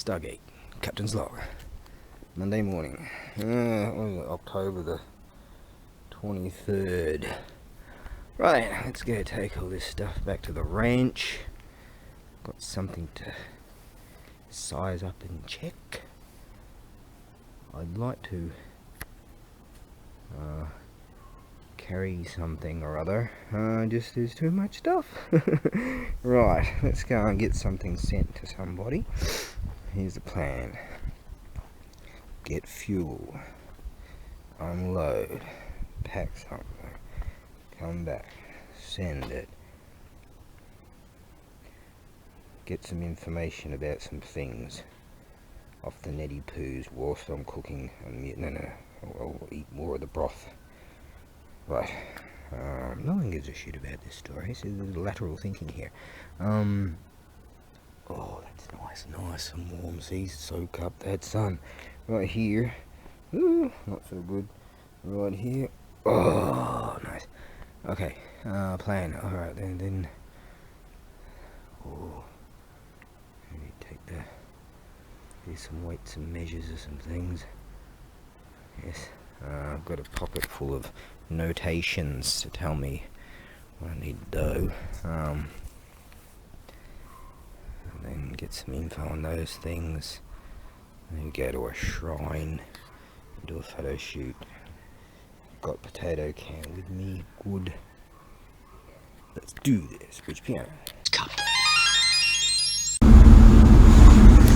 Stargate, Captain's Log, Monday morning, October the 23rd. Right, let's go take all this stuff back to the ranch. Got something to size up and check. I'd like to carry something or other, just there's too much stuff. Right, let's go and get something sent to somebody. Here's the plan. Get fuel, unload, pack something, come back, send it, get some information about some things off the netty poos whilst I'm cooking. I'll eat more of the broth. Right, no one gives a shit about this story, so there's lateral thinking here. Oh, that's nice and warm. See, soak up that sun. Right here, ooh, not so good. Right here, oh, nice. Okay, plan. Alright, then, oh, maybe take here's some weights and measures of some things. Yes, I've got a pocket full of notations to tell me what I need to do. And then get some info on those things. And then go to a shrine and do a photo shoot. Got potato can with me. Good. Let's do this. Bridge piano.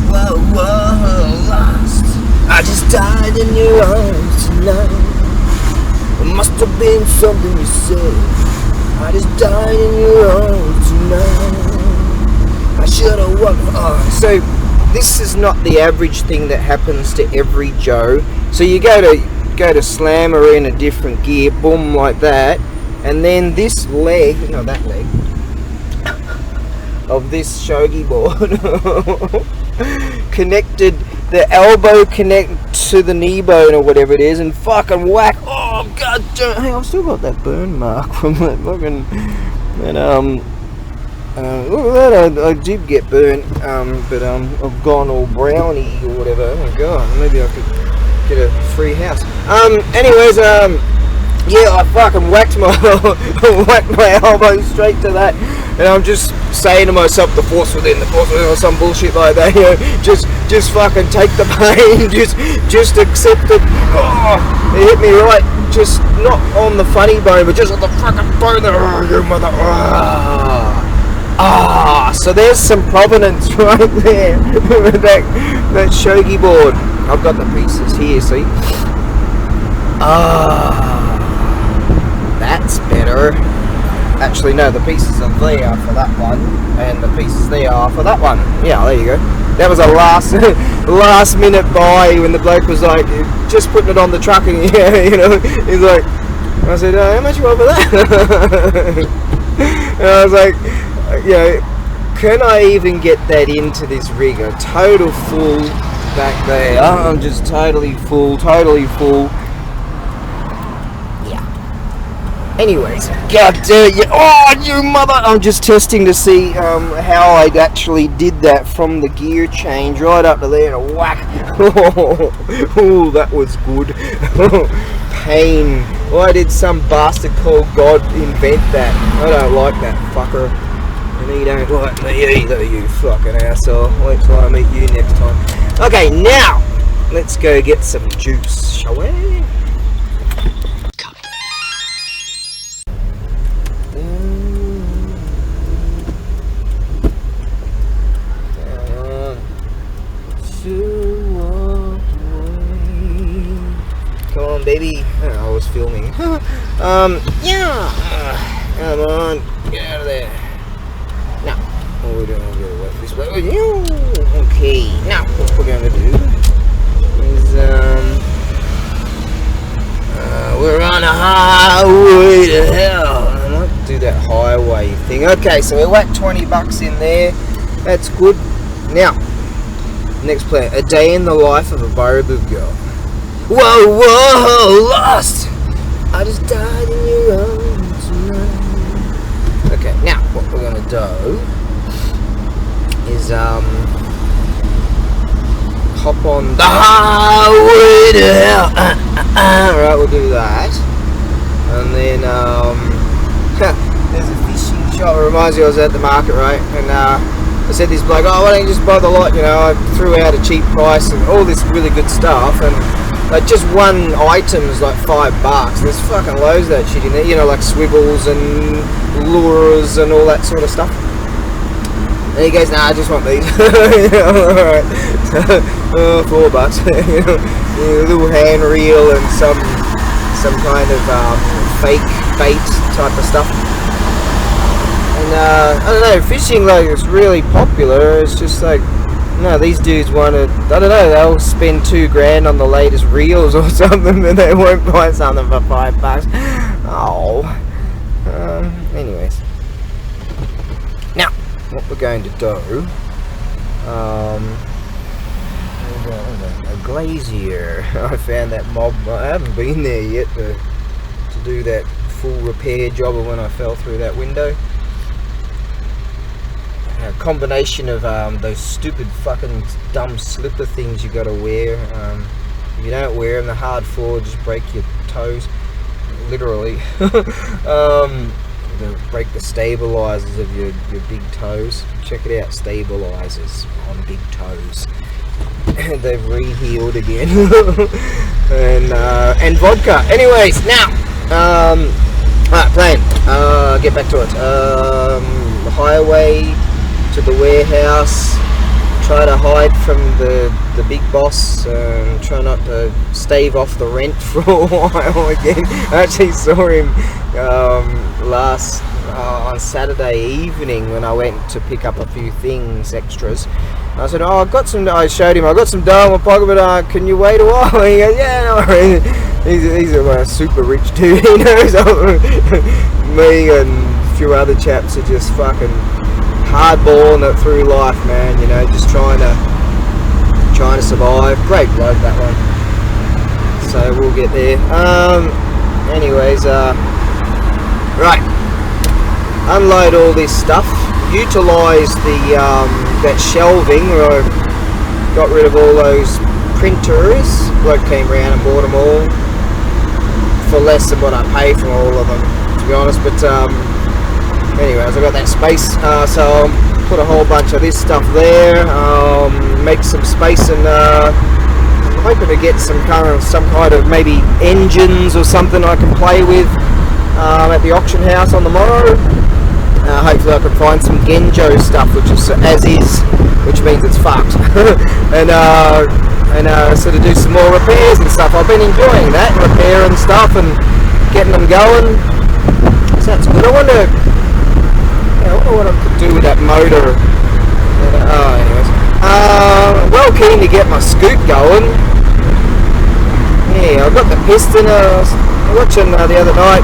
Whoa, whoa, lost. I just died in your arms tonight. It must have been something you said. I just died in your arms tonight. I should have walked. So this is not the average thing that happens to every Joe. So you go to slam her in a different gear, boom, like that, and then this leg, no, that leg of this shogi board connected, the elbow connect to the knee bone or whatever it is, and fucking whack. Oh god damn. Hey, I've still got that burn mark from that fucking, and look at that, I did get burnt, but I've gone all browny or whatever. Oh my god, maybe I could get a free house. Anyways, yeah, I fucking whacked my elbow straight to that, and I'm just saying to myself, the force within, or some bullshit like that, you know, just fucking take the pain, just accept it. Oh, it hit me right, just not on the funny bone, but just on the fucking bone that, oh, you mother, so there's some provenance right there with that shogi board. I've got the pieces here, see? That's better. Actually, no, the pieces are there for that one, and the pieces there are for that one. Yeah, there you go. That was a last minute buy when the bloke was like, just putting it on the truck, and yeah, you know, he's like, I said, how much you want for that? And I was like, you know, can I even get that into this rig? A total full back there. I'm just totally full. Yeah. Anyways, god damn it. Oh, you mother. I'm just testing to see how I actually did that from the gear change right up to there and a whack. Oh, that was good. Pain. Why did some bastard called God invent that? I don't like that fucker. And he don't like me either, you fucking asshole. Wait till I meet you next time. Okay, now, let's go get some juice, shall we? Come on, baby. Oh, I was filming. Yeah. Come on, get out of there. Now, what we're doing, we're going to work this way. Okay, now what we're going to do is, we're on a highway to hell. I like to do that highway thing. Okay, so we whacked $20 in there. That's good. Now, next plan. A day in the life of a ABAREBUGYO. Whoa, lost! I just died in your arms tonight. Okay, now what we're gonna do is hop on the highway to hell. Right, we'll do that. And then there's a fishing shop. It reminds me I was at the market, right? And I said this bloke, oh, why don't you just buy the lot? You know, I threw out a cheap price and all this really good stuff. And like just one item is like $5. There's fucking loads of that shit in there. You know, like swivels and lures and all that sort of stuff. And he goes, nah, I just want these. Alright. $4. You know, a little hand reel and some kind of fake bait type of stuff. And I don't know, fishing like it's really popular. It's just like, no, these dudes want to, I don't know, they'll spend $2,000 on the latest reels or something, and they won't buy something for $5. Oh. Anyways. Now, what we're going to do, a glazier. I found that mob. I haven't been there yet to do that full repair job of when I fell through that window. A combination of those stupid fucking dumb slipper things you got to wear. If you don't wear them, they're hard for, just break your toes, literally. They'll break the stabilizers of your big toes. Check it out, stabilizers on big toes. They've re-healed again. and vodka. Anyways, now alright, plan. Get back to it. The highway to the warehouse. Try to hide from the big boss. Try not to stave off the rent for a while again. I actually saw him on Saturday evening when I went to pick up a few things, extras. I said, oh, I showed him, I got some dough in my pocket, but can you wait a while? He goes, yeah, no worries. He's a super rich dude, he knows. Me and a few other chaps are just fucking hardballing it through life, man, you know, just trying to survive. Great bloke, that one. So we'll get there. Anyways, right. Unload all this stuff. Utilise that shelving where I got rid of all those printers. Bloke came around and bought them all for less than what I pay for all of them, to be honest. But anyways, I got that space, so I'll put a whole bunch of this stuff there. Make some space, and I'm hoping to get some kind of maybe engines or something I can play with at the auction house on the morrow. Hopefully I can find some Genjo stuff, which is as is, which means it's fucked. and sort of do some more repairs and stuff. I've been enjoying that, repairing stuff and getting them going. So that's good. I wonder what I could do with that motor. Anyways. Well keen to get my scoot going. Yeah, I've got the piston. I was watching the other night.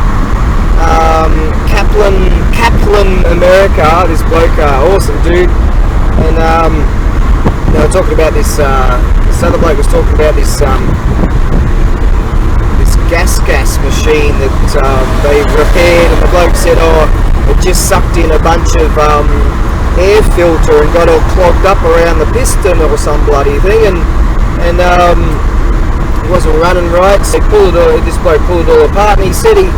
Kaplan America, this bloke, awesome dude, and they were talking about this other bloke was talking about this gas machine that they repaired, and the bloke said, oh, it just sucked in a bunch of air filter and got all clogged up around the piston or some bloody thing, and it wasn't running right, so this bloke pulled it all apart, and he said he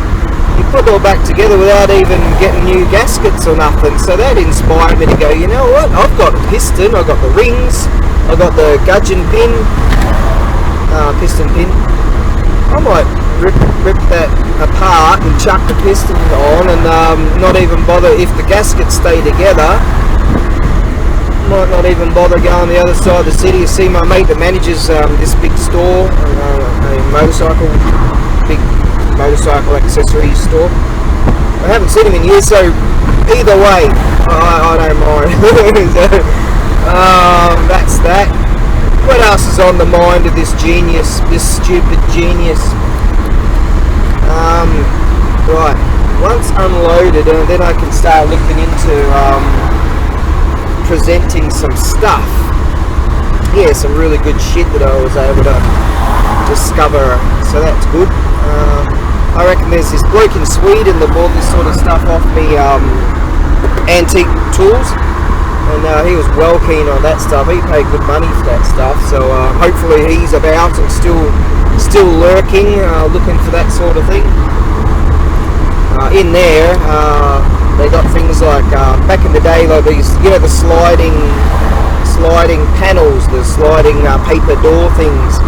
put it all back together without even getting new gaskets or nothing. So that inspired me to go, you know what, I've got a piston, I've got the rings, I've got the gudgeon pin, piston pin. I might rip that apart and chuck the piston on, and not even bother, if the gaskets stay together, might not even bother going the other side of the city. You see my mate that manages this big store, a big motorcycle accessories store. I haven't seen him in years, so either way, I don't mind. So, that's that. What else is on the mind of this genius, this stupid genius? Right, once unloaded, and then I can start looking into presenting some stuff. Yeah, some really good shit that I was able to discover, so that's good. I reckon there's this bloke in Sweden that bought this sort of stuff off me antique tools, and he was well keen on that stuff. He paid good money for that stuff, so hopefully he's about and still lurking, looking for that sort of thing. In there, they got things like back in the day, like these, you know, the sliding panels, the sliding paper door things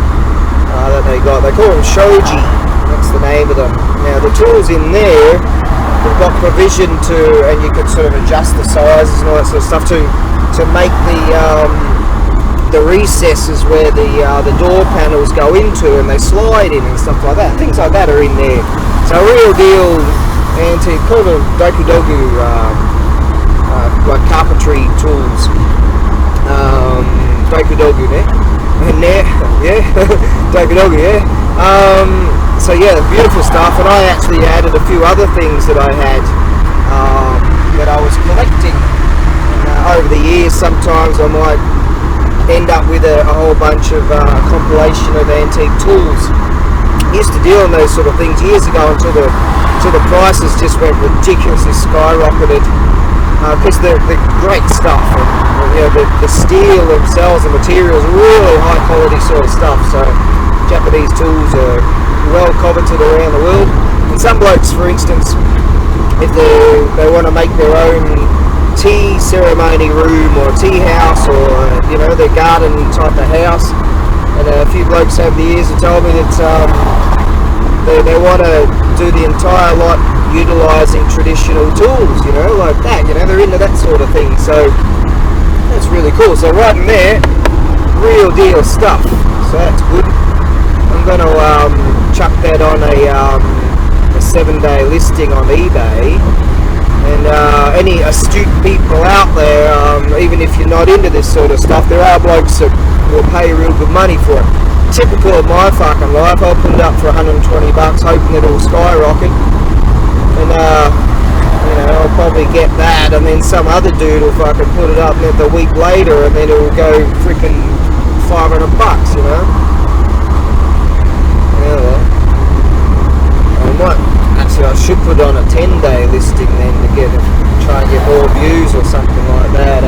that they got. They call them shoji. That's the name of them. Now the tools in there, they've got provision to, and you could sort of adjust the sizes and all that sort of stuff to make the recesses where the door panels go into and they slide in and stuff like that. Things like that are in there. So real deal antique, kind of doku like carpentry tools. Doku there. And there, yeah, doku, yeah. So yeah, beautiful stuff, and I actually added a few other things that I had that I was collecting. Over the years, sometimes I might end up with a whole bunch of compilation of antique tools. I used to deal in those sort of things years ago until the prices just went ridiculously skyrocketed, because they're great stuff, and you know, the steel themselves, the materials, really high quality sort of stuff. So Japanese tools are well coveted around the world, and some blokes, for instance, if they want to make their own tea ceremony room or tea house, or you know, their garden type of house, and a few blokes over the years have told me that they want to do the entire lot utilising traditional tools, you know, like that, you know, they're into that sort of thing. So that's really cool. So right in there, real deal stuff, so that's good. I'm going to chuck that on a 7-day listing on eBay, and any astute people out there, even if you're not into this sort of stuff, there are blokes that will pay real good money for it. Typical of my fucking life, I'll put it up for $120, hoping that it'll skyrocket, and you know, I'll probably get that, and then some other dude will fucking put it up the week later, and then it'll go freaking $500, you know. Yeah, well, actually I should put on a 10-day listing then to try and get more views or something like that.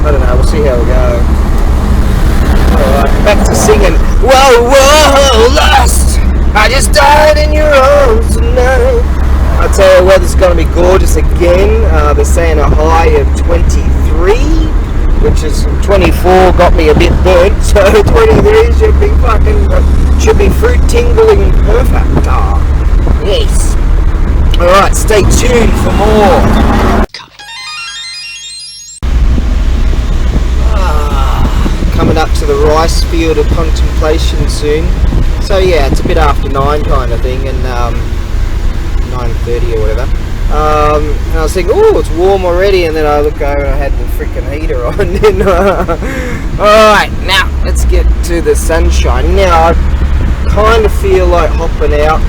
I don't know, we'll see how we go. Alright, back to singing. Whoa, whoa, lost, I just died in your arms tonight. I tell you, weather's going to be gorgeous again. They're saying a high of 23, which is 24 got me a bit burnt, so 23 should be fruit tingling perfect. Yes. Alright, stay tuned for more. Coming up to the rice field of contemplation soon. So yeah, it's a bit after 9 kind of thing, and 9:30 or whatever. And I was thinking, oh, it's warm already, and then I look over and I had the freaking heater on. Alright, now let's get to the sunshine. Now I kind of feel like hopping out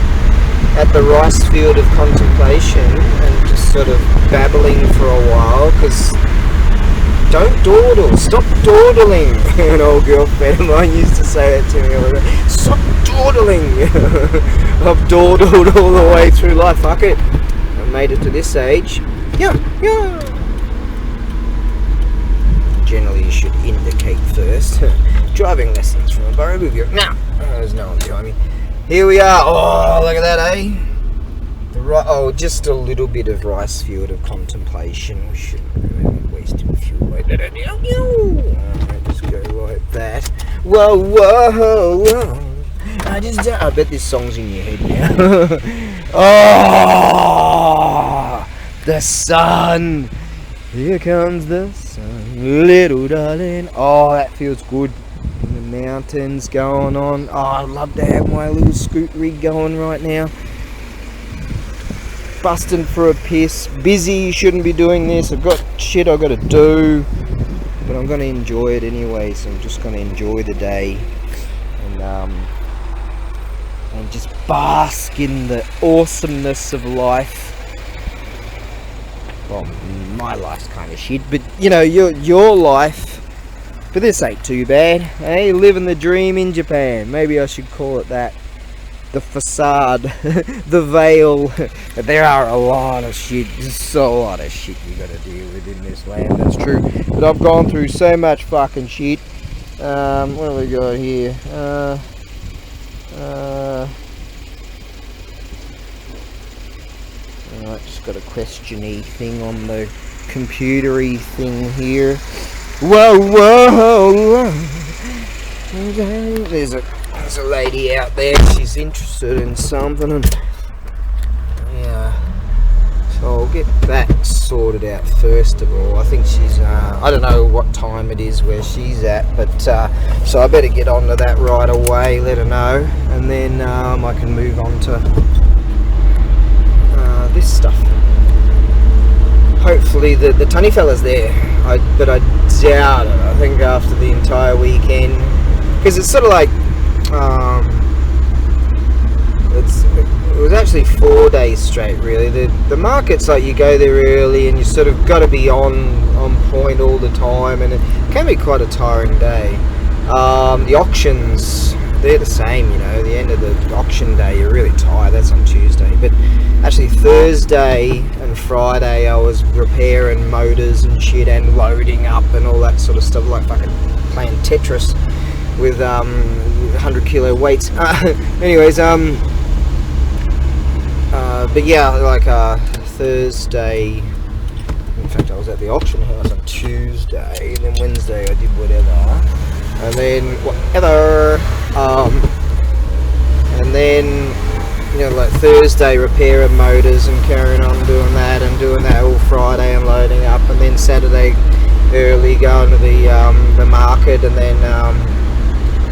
at the rice field of contemplation and just sort of babbling for a while, because don't dawdle, stop dawdling. An old girlfriend of mine used to say it to me all the time. Stop dawdling. I've dawdled all the way through life. Fuck it, I made it to this age. Yeah. Generally you should indicate first. Driving lessons from ABAREBUGYO. Now, there's no one behind me. Here we are. Oh, look at that, eh? Just a little bit of rice field of contemplation. We shouldn't be wasting fuel like that. Alright, just go like that. Whoa, whoa, whoa. I bet this song's in your head now. Oh, the sun. Here comes the sun, little darling. Oh, that feels good. The mountains going on. Oh, I'd love to have my little scoot rig going right now. Busting for a piss. Busy, shouldn't be doing this. I've got shit I've got to do, but I'm going to enjoy it anyway, so I'm just going to enjoy the day and just bask in the awesomeness of life. Well, my life's kind of shit, but you know, your life. But this ain't too bad, hey? Living the dream in Japan. Maybe I should call it that. the facade, the veil. There are a lot of shit, just so a lot of shit you gotta deal with in this land, that's true. But I've gone through so much fucking shit. What have we got here? Alright, just got a question-y thing on the computery thing here. Whoa, whoa, whoa. There's a lady out there, she's interested in something, and yeah, so I'll get that sorted out first of all. I think she's, I don't know what time it is where she's at, but so I better get onto that right away, let her know, and then I can move on to this stuff. Hopefully the tunny fella's there, but I doubt it. I think after the entire weekend, because it's sort of like it was actually 4 days straight really. The market's like you go there early and you sort of got to be on point all the time, and it can be quite a tiring day. The auctions, they're the same, you know. The end of the auction day you're really tired, that's on Tuesday, but actually Thursday and Friday I was repairing motors and shit and loading up and all that sort of stuff, like fucking playing Tetris with 100 kilo weights. Anyways, but yeah, like Thursday, in fact I was at the auction house on Tuesday, and then Wednesday I did whatever, and then whatever, and then, you know, like Thursday repairing motors and carrying on doing that all Friday and loading up, and then Saturday early going to the market, and then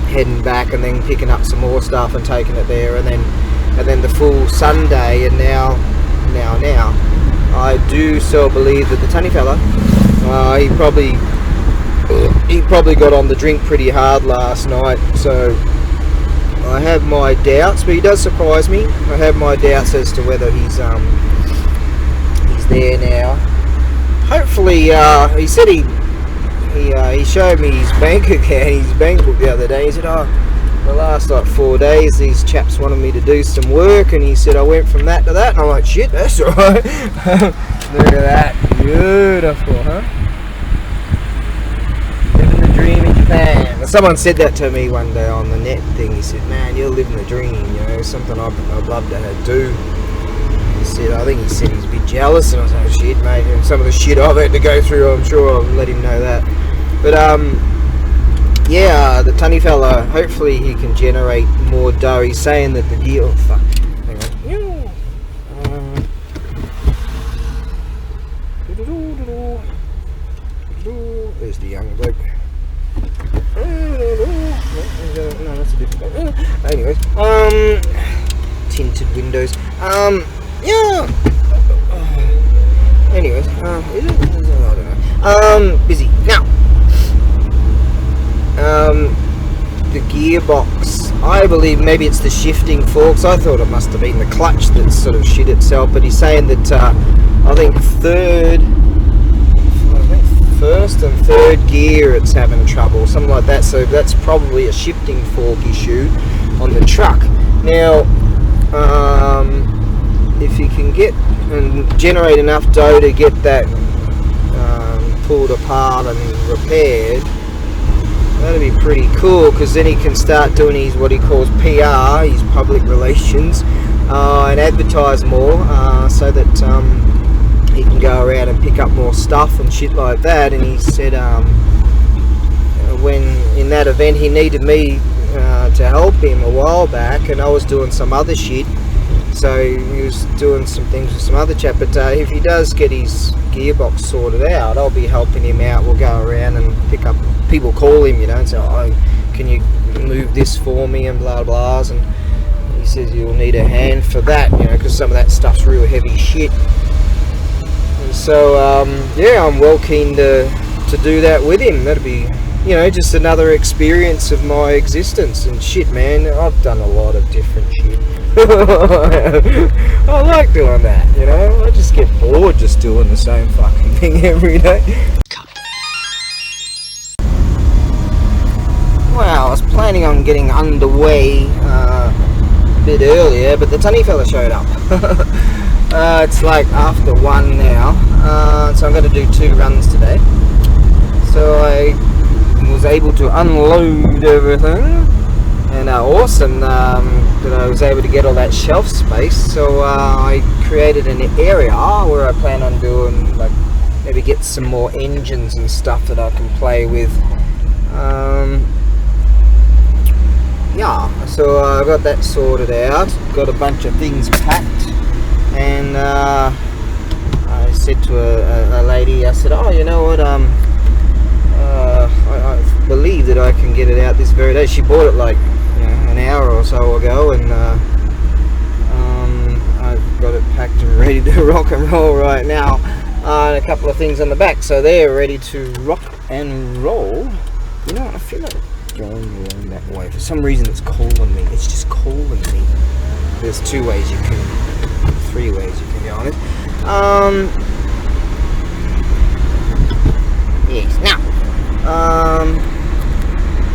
heading back and then picking up some more stuff and taking it there, and then the full Sunday, and now I do so believe that the tunny fella, he probably got on the drink pretty hard last night, so I have my doubts, but he does surprise me. I have my doubts as to whether he's there now. Hopefully, he said he showed me his bank account, his bank book the other day. He said, oh, the last like 4 days these chaps wanted me to do some work, and he said I went from that to that, and I'm like, shit, that's alright. Look at that, beautiful, huh? Living the dream in Japan. Someone said that to me one day on the net thing. He said, man, you're living the dream, you know, something I'd love to do. He said, I think he said he's a bit jealous, and I was like, shit, mate, and some of the shit I've had to go through, I'm sure I'll let him know that. But yeah, the tunny fella, hopefully he can generate more dough. He's saying that the gear, oh fuck, hang on. There's the young bloke. No, that's a different bloke. Anyways, tinted windows. Yeah. Anyways, is it? I don't know. Busy now. The gearbox, I believe maybe it's the shifting forks. I thought it must have been the clutch that sort of shit itself, but he's saying that I think first and third gear it's having trouble, something like that, so that's probably a shifting fork issue on the truck. Now if you can get and generate enough dough to get that pulled apart and repaired, that'd be pretty cool, because then he can start doing his what he calls PR, his public relations, and advertise more, so that he can go around and pick up more stuff and shit like that. And he said when in that event he needed me to help him a while back, and I was doing some other shit, so he was doing some things with some other chap, but if he does get his gearbox sorted out, I'll be helping him out. We'll go around and pick up, people call him, you know, and say, oh, can you move this for me, and blah blahs, and he says you'll need a hand for that, you know, because some of that stuff's real heavy shit. And so yeah, I'm well keen to do that with him. That'd be, you know, just another experience of my existence. And shit, man, I've done a lot of different shit. I like doing that, you know. I just get bored just doing the same fucking thing every day. Wow, I was planning on getting underway bit earlier, but the tunny fella showed up. It's like after 1 now, so I'm going to do 2 runs today. So I was able to unload everything, and awesome that I was able to get all that shelf space. So I created an area where I plan on doing, like, maybe get some more engines and stuff that I can play with. Yeah, so I got that sorted out, got a bunch of things packed, and I said to a lady, I said, oh, you know what, I believe that I can get it out this very day. She bought it like, you know, an hour or so ago, and I've got it packed and ready to rock and roll right now, and a couple of things on the back, so they're ready to rock and roll. You know, I feel like going along that way. For some reason it's calling me. It's just calling me. There's 2 ways you can, 3 ways you can go on it. Yes, now.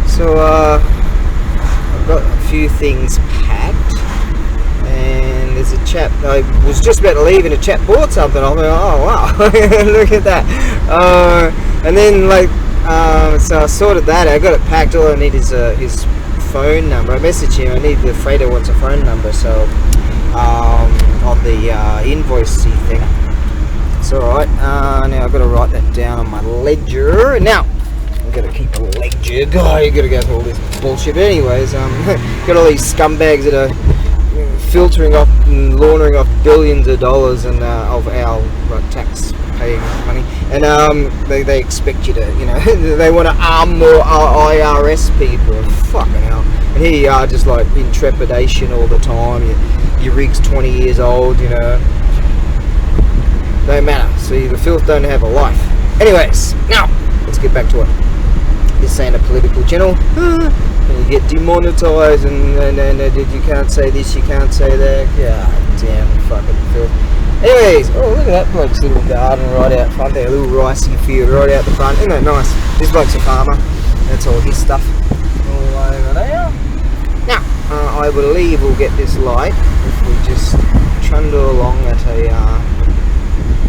So I've got a few things packed, and there's a chap, I was just about to leave and a chap bought something. I'm like, oh wow, look at that. And then, like, so I sorted that out. I got it packed. All I need is his phone number. I messaged him. I need the freighter wants a phone number, so on the invoice thing. It's alright. Now I've got to write that down on my ledger. Now I've got to keep a ledger. God, you got to go through all this bullshit. But anyways, got all these scumbags that are filtering off and laundering off billions of dollars and of our tax paying money, and they expect you to, you know, they want to arm more IRS people. Fucking hell. And here you are, just like in trepidation all the time. Your rig's 20 years old, you know. Don't matter. See, the filth don't have a life. Anyways, now let's get back to it. This ain't a political channel. And you get demonetized, and you can't say this, you can't say that. God damn fucking filth. Anyways, oh, look at that bloke's little garden right out front there, a little ricey field right out the front. Isn't that nice? This bloke's a farmer. That's all his stuff all over there. Now, I believe we'll get this light if we just trundle along at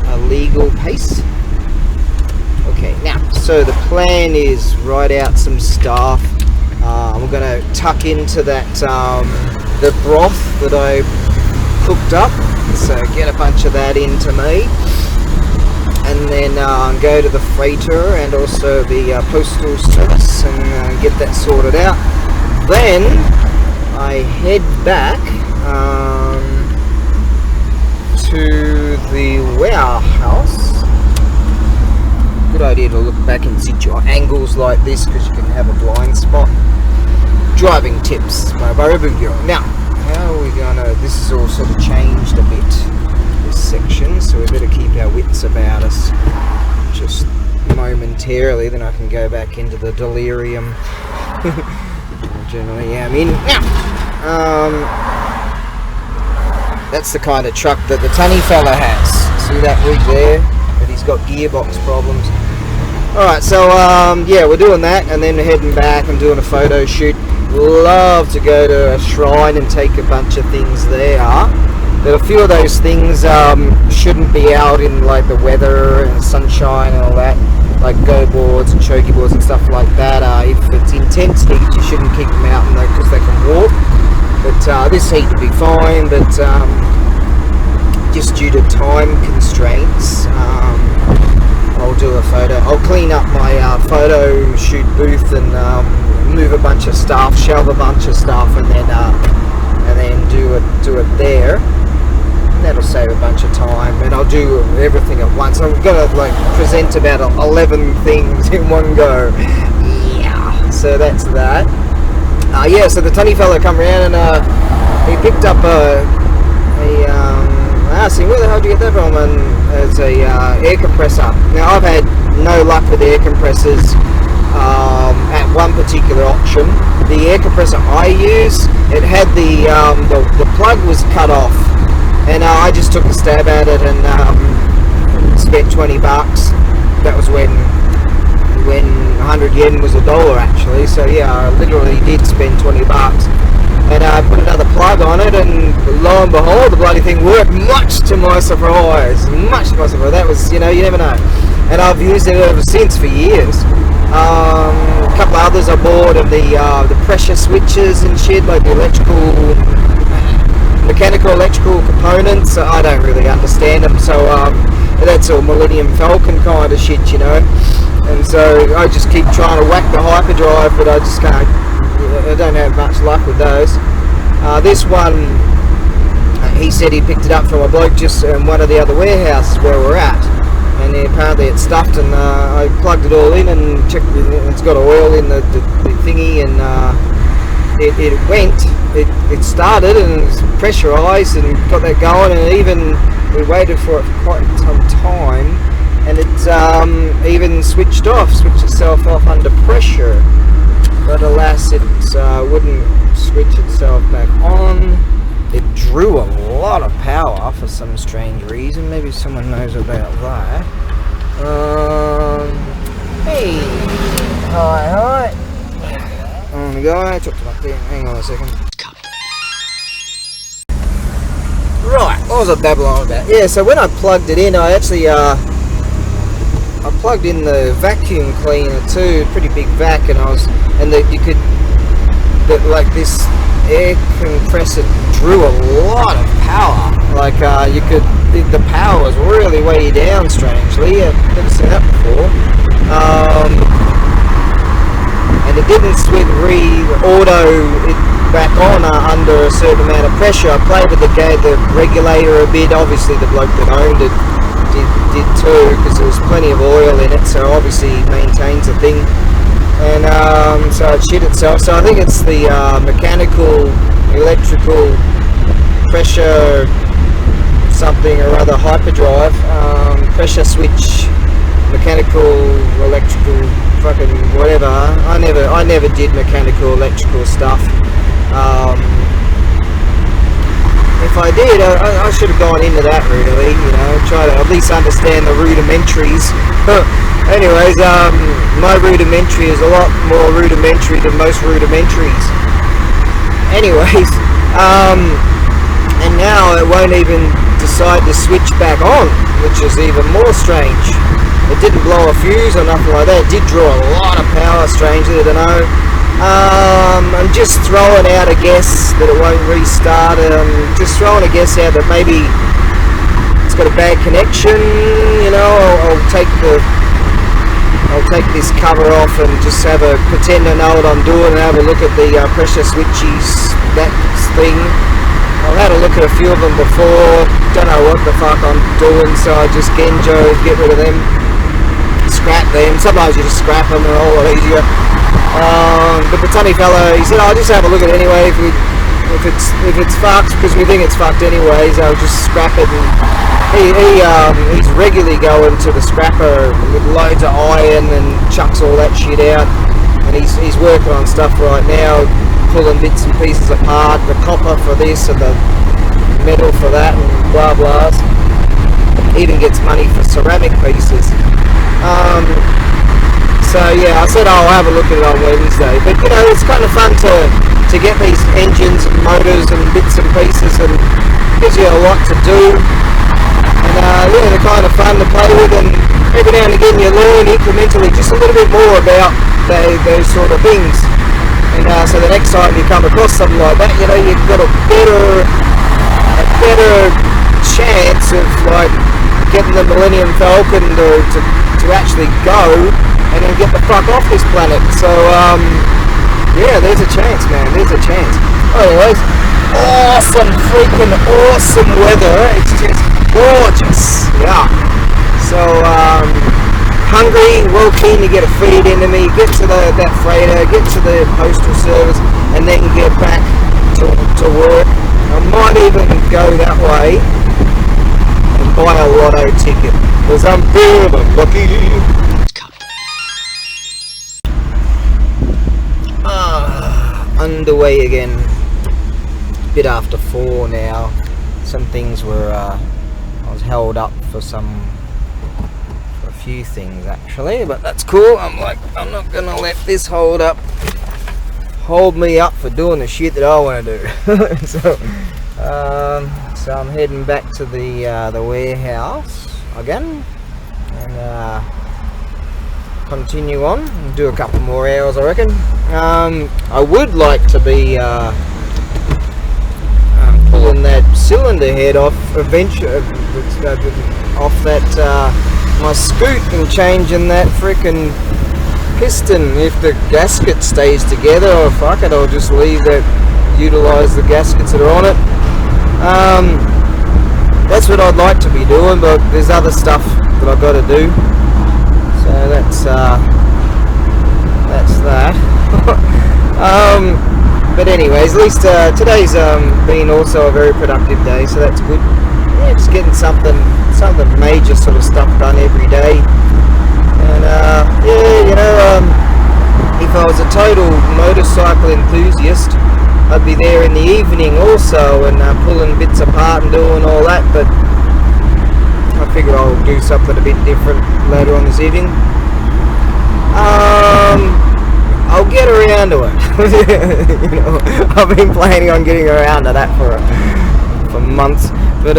a legal pace. Okay, now, so the plan is write out some stuff. We're going to tuck into that, the broth that I cooked up. So get a bunch of that into me, and then go to the freighter and also the postal service and get that sorted out. Then I head back to the warehouse. Good idea to look back and sit your angles like this, because you can have a blind spot. Driving tips by ABAREBUGYO. Now, how are we gonna, this is all sort of changed a bit, this section, so we better keep our wits about us just momentarily, then I can go back into the delirium I generally am in. Now, that's the kind of truck that the tunny fella has. See that rig there? But he's got gearbox problems. Alright, so yeah, we're doing that, and then we're heading back and doing a photo shoot. Love to go to a shrine and take a bunch of things there, but a few of those things shouldn't be out in like the weather and sunshine and all that, like go boards and choky boards and stuff like that. If it's intense heat, you shouldn't keep them out because they can warp, but this heat would be fine, but just due to time constraints, I'll do a photo. I'll clean up my photo shoot booth and move a bunch of stuff, shelve a bunch of stuff, and then do it there. That'll save a bunch of time, and I'll do everything at once. I've got to like present about 11 things in one go. Yeah, so that's that. Yeah, so the tunny fella come around and he picked up I asked him, where the hell did you get that from? And it's a air compressor. Now, I've had no luck with air compressors at one particular auction. The air compressor I use, it had the plug was cut off, and I just took a stab at it and spent 20 bucks. That was when 100 yen was $1 actually, so yeah, I literally did spend 20 bucks. and I put another plug on it, and lo and behold, the bloody thing worked, much to my surprise. Much to my surprise. That was, you know, you never know. And I've used it ever since for years. A couple of others I bought of the pressure switches and shit, like the mechanical electrical components. I don't really understand them, so that's all Millennium Falcon kind of shit, you know. And so I just keep trying to whack the hyperdrive, but I just can't. I don't have much luck with those. This one, he said he picked it up from a bloke just in one of the other warehouses where we're at, and apparently it's stuffed, and I plugged it all in and checked. It's got oil in the thingy, and it went. It started and it's pressurized and got that going, and even we waited for it for quite some time, and it even switched itself off under pressure. But alas, it wouldn't switch itself back on. It drew a lot of power for some strange reason. Maybe someone knows about that. Hey, hi. On the guy, talk to my thing. Hang on a second. Right, what was I babbling on about? Yeah, so when I plugged it in, I actually I plugged in the vacuum cleaner too, pretty big vac, and like this air compressor drew a lot of power. Like the power was really way down strangely. I've never seen that before. And it didn't auto it back on under a certain amount of pressure. I played with the regulator a bit. Obviously the bloke that owned it did too, because there was plenty of oil in it, so obviously it maintains the thing, and so it shit itself. So I think it's the mechanical electrical pressure something or other hyperdrive, pressure switch, mechanical electrical fucking whatever. I never did mechanical electrical stuff. If I did, I should have gone into that really, you know, try to at least understand the rudimentaries. Anyways, my rudimentary is a lot more rudimentary than most rudimentaries. Anyways, and now it won't even decide to switch back on, which is even more strange. It didn't blow a fuse or nothing like that. It did draw a lot of power, strangely, I don't know. I'm just throwing out a guess that it won't restart. Just throwing a guess out that maybe it's got a bad connection, you know. I'll take this cover off and just pretend I know what I'm doing, and have a look at the pressure switches, that thing. I've had a look at a few of them before, don't know what the fuck I'm doing, so I just Genjo, get rid of them, scrap them. Sometimes you just scrap them, they're a whole lot easier. But the tunny fella, he said, I'll just have a look at it anyway. If it's fucked, because we think it's fucked anyways, I'll just scrap it. And he's regularly going to the scrapper with loads of iron and chucks all that shit out. And he's working on stuff right now, pulling bits and pieces apart, the copper for this and the metal for that, and blah blahs. Even gets money for ceramic pieces. So yeah, I said I'll have a look at it on Wednesday. But you know, it's kind of fun to get these engines and motors and bits and pieces, and gives you a lot to do. And yeah, they're kind of fun to play with, and every now and again you learn incrementally just a little bit more about those sort of things. And so the next time you come across something like that, you know, you've got a better chance of like getting the Millennium Falcon to actually go and then get the fuck off this planet. So yeah, there's a chance, man, there's a chance. Anyways, freaking awesome weather. It's just gorgeous. Yeah. So hungry, well keen to get a feed into me, get to that freighter, get to the postal service, and then get back to work. I might even go that way and buy a lotto ticket, because I'm feeling lucky. Underway again. Bit after 4 now. Some things were I was held up for a few things actually, but that's cool. I'm not gonna let this hold hold me up for doing the shit that I want to do. So I'm heading back to the warehouse again, and continue on and do a couple more hours, I reckon. I would like to be pulling that cylinder head off eventually, off that my scoot, and changing that frickin' piston if the gasket stays together. Or fuck it, I'll just leave that, utilize the gaskets that are on it. That's what I'd like to be doing, but there's other stuff that I've got to do. So that's that. But anyways, at least today's been also a very productive day, so that's good. Yeah, just getting something major sort of stuff done every day. And yeah, you know, if I was a total motorcycle enthusiast, I'd be there in the evening also, and pulling bits apart and doing all that, but I figure I'll do something a bit different later on this evening. I'll get around to it. You know, I've been planning on getting around to that for months, but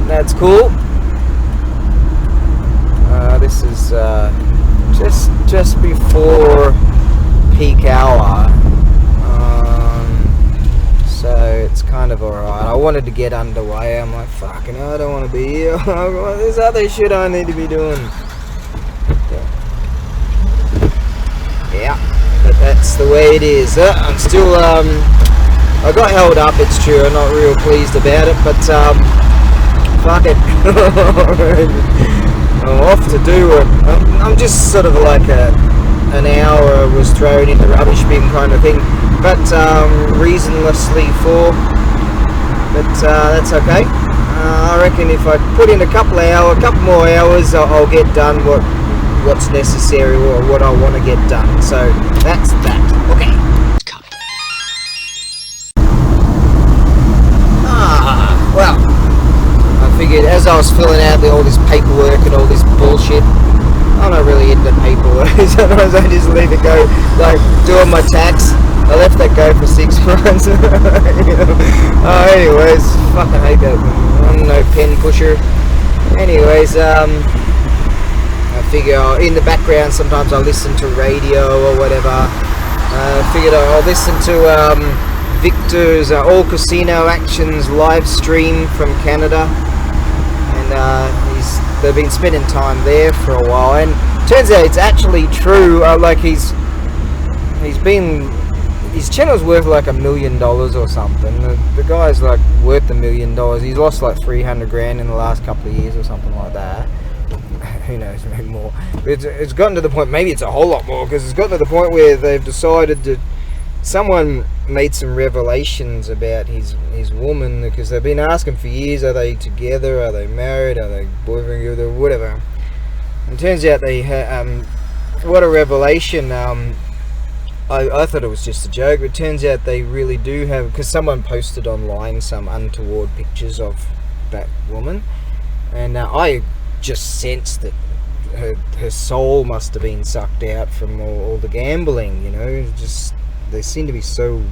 that's cool. This is just before peak hour, so it's kind of alright. I wanted to get underway. I'm like, fucking, I don't want to be here. There's other shit I need to be doing. Yeah, but that's the way it is. I'm still, I got held up, it's true. I'm not real pleased about it, but fuck it. I'm off to do it. I'm just sort of like an hour was thrown in the rubbish bin kind of thing, but reasonlessly for. But that's okay. I reckon if I put in a couple more hours, I'll get done what's necessary or what I want to get done. So that's that. Okay. Well, I figured as I was filling out all this paperwork and all this bullshit, I'm not really into paperwork. Sometimes I just leave it go, like doing my tax. I left that go for 6 months. You know? Anyways, fucking hate that. I'm no pen pusher. Anyways, I figure in the background sometimes I listen to radio or whatever. I figured I'll listen to Victor's All Casino Actions live stream from Canada, and they've been spending time there for a while, and turns out it's actually true. Like his channel's worth like $1 million or something. The guy's like worth $1 million. He's lost like 300 grand in the last couple of years or something like that. Who knows, maybe more. It's gotten to the point, maybe it's a whole lot more, because it's gotten to the point where they've decided to, someone made some revelations about his woman, because they've been asking for years, are they together, are they married, are they boyfriend, whatever. And it turns out they what a revelation. I thought it was just a joke, but it turns out they really do have, because someone posted online some untoward pictures of that woman, and I just sensed that her soul must have been sucked out from all the gambling, you know. Just they seem to be so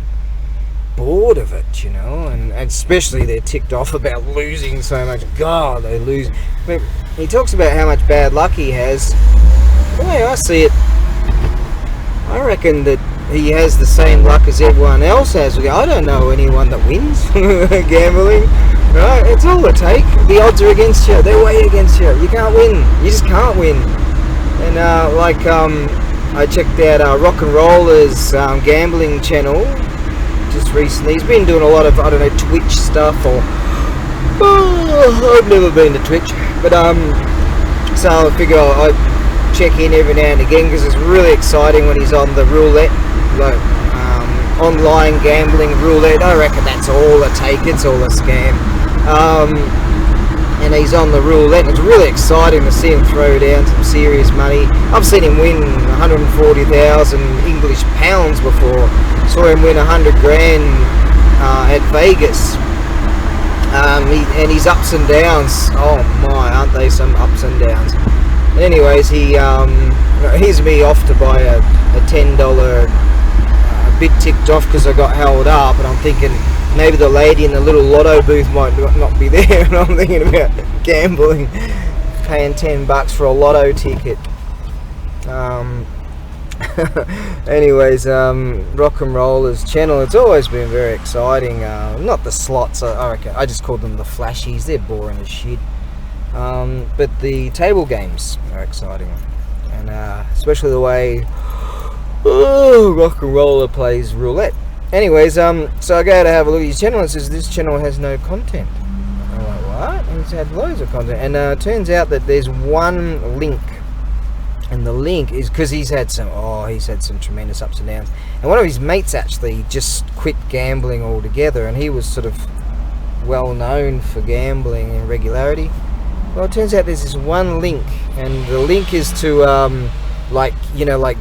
bored of it, you know, and especially they're ticked off about losing so much. God, they lose. But he talks about how much bad luck he has. The way I see it, I reckon that he has the same luck as everyone else has. I don't know anyone that wins gambling. Right? It's all it take. The odds are against you. They're way against you. You can't win. You just can't win. And I checked out Rock and Roller's gambling channel just recently. He's been doing a lot of, I don't know, Twitch stuff, or I've never been to Twitch, but so I figure I check in every now and again, because it's really exciting when he's on the roulette, like online gambling roulette. I reckon that's all it take. It's all a scam. And he's on the roulette, and it's really exciting to see him throw down some serious money. I've seen him win 140,000 English pounds before. Saw him win 100 grand at Vegas. And his ups and downs, oh my, aren't they some ups and downs. Anyways, here's me off to buy a $10 bit ticked off because I got held up, and I'm thinking maybe the lady in the little lotto booth might not be there, and I'm thinking about gambling, paying $10 for a lotto ticket. Anyways, Rock and Rollers channel, it's always been very exciting. Not the slots, I reckon, I just call them the flashies, they're boring as shit. But the table games are exciting, and especially the way Rock and Roller plays roulette. Anyways, so I go to have a look at his channel and it says this channel has no content. I'm like, what? And he's had loads of content, and it turns out that there's one link, and the link is because he's had some tremendous ups and downs, and one of his mates actually just quit gambling altogether, and he was sort of well known for gambling and regularity. Well, it turns out there's this one link, and the link is to like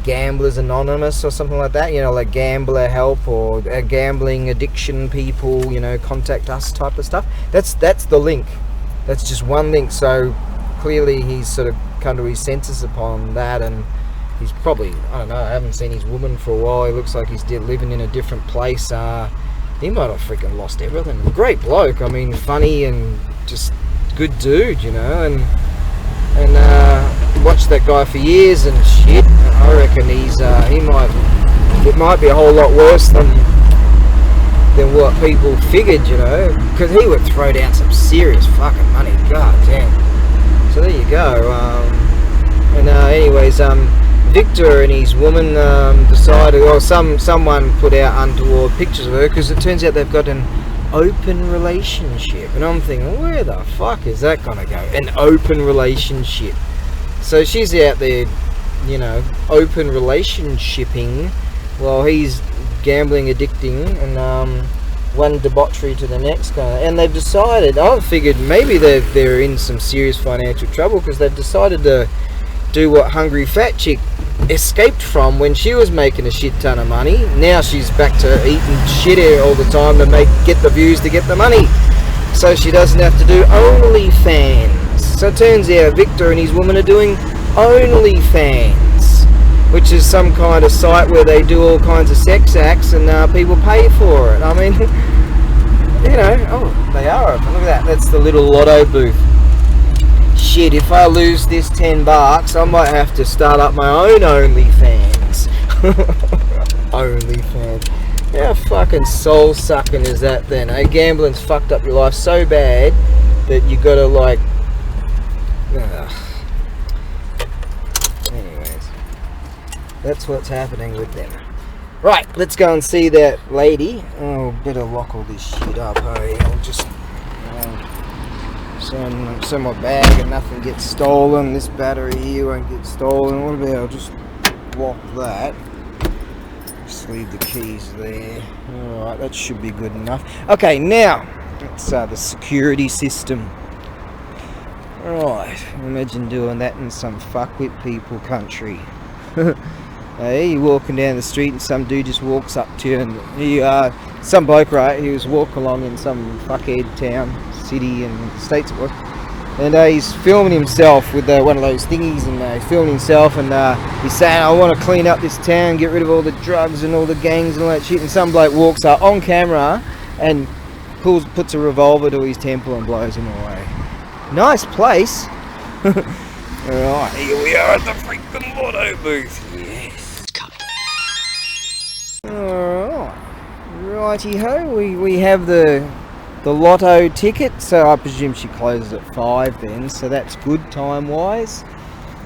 Gamblers Anonymous or something like that, like gambler help or gambling addiction people, contact us type of stuff. That's the link. That's just one link. So clearly he's sort of come to his senses upon that, and he's probably, I don't know, I haven't seen his woman for a while. He looks like he's living in a different place. He might have freaking lost everything. Great bloke, I mean, funny and just good dude, and watched that guy for years and shit. I reckon it might be a whole lot worse than what people figured, because he would throw down some serious fucking money. God damn. So there you go. Anyways, Victor and his woman decided, or someone put out untoward pictures of her, because it turns out they've got an open relationship, and I'm thinking, where the fuck is that gonna go? An open relationship. So she's out there, open relationshiping while he's gambling, addicting, and one debauchery to the next kind of, and they've decided, I figured maybe they're in some serious financial trouble, because they've decided to do what Hungry Fat Chick escaped from when she was making a shit ton of money. Now she's back to eating shit air all the time to get the views, to get the money, so she doesn't have to do OnlyFans. So it turns out Victor and his woman are doing OnlyFans, which is some kind of site where they do all kinds of sex acts, and people pay for it. I mean, oh, they are open. Look at that. That's the little lotto booth. Shit, if I lose this $10, I might have to start up my own OnlyFans. OnlyFans. How fucking soul sucking is that then? Gambling's fucked up your life so bad that you gotta anyways, that's what's happening with them. Right, let's go and see that lady. Oh, better lock all this shit up. Oh yeah, I'll just so my bag and nothing gets stolen. This battery here won't get stolen. What about I'll just lock that. Just leave the keys there. Alright, that should be good enough. Okay, now it's the security system. Right, imagine doing that in some fuckwit people country. Hey, you're walking down the street and some dude just walks up to you, and some bloke, right, he was walking along in some fuckhead town, city in the States it was, and he's filming himself with one of those thingies, and he's filming himself, and he's saying, I want to clean up this town, get rid of all the drugs and all the gangs and all that shit, and some bloke walks up on camera and puts a revolver to his temple and blows him away. Nice place. Alright, here we are at the freaking lotto booth. Yes. Alright. Righty ho, we have the lotto ticket, so I presume she closes at 5 then, so that's good time wise.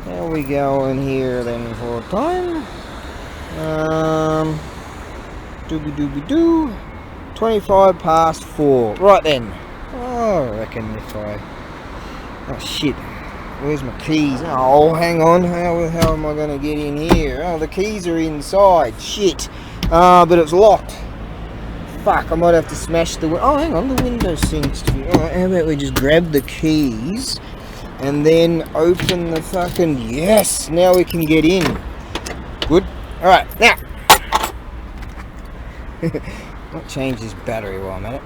How we go in here then for time? Dooby 25 past 4. Right then. Oh, I reckon if I... Oh shit. Where's my keys? Oh, hang on. How am I going to get in here? Oh, the keys are inside. Shit. But it's locked. Fuck, I might have to smash the... Oh, hang on. The window seems to be... Alright, how about we just grab the keys and then open the fucking... Yes! Now we can get in. Good. Alright, now. I'll change this battery while I'm at it.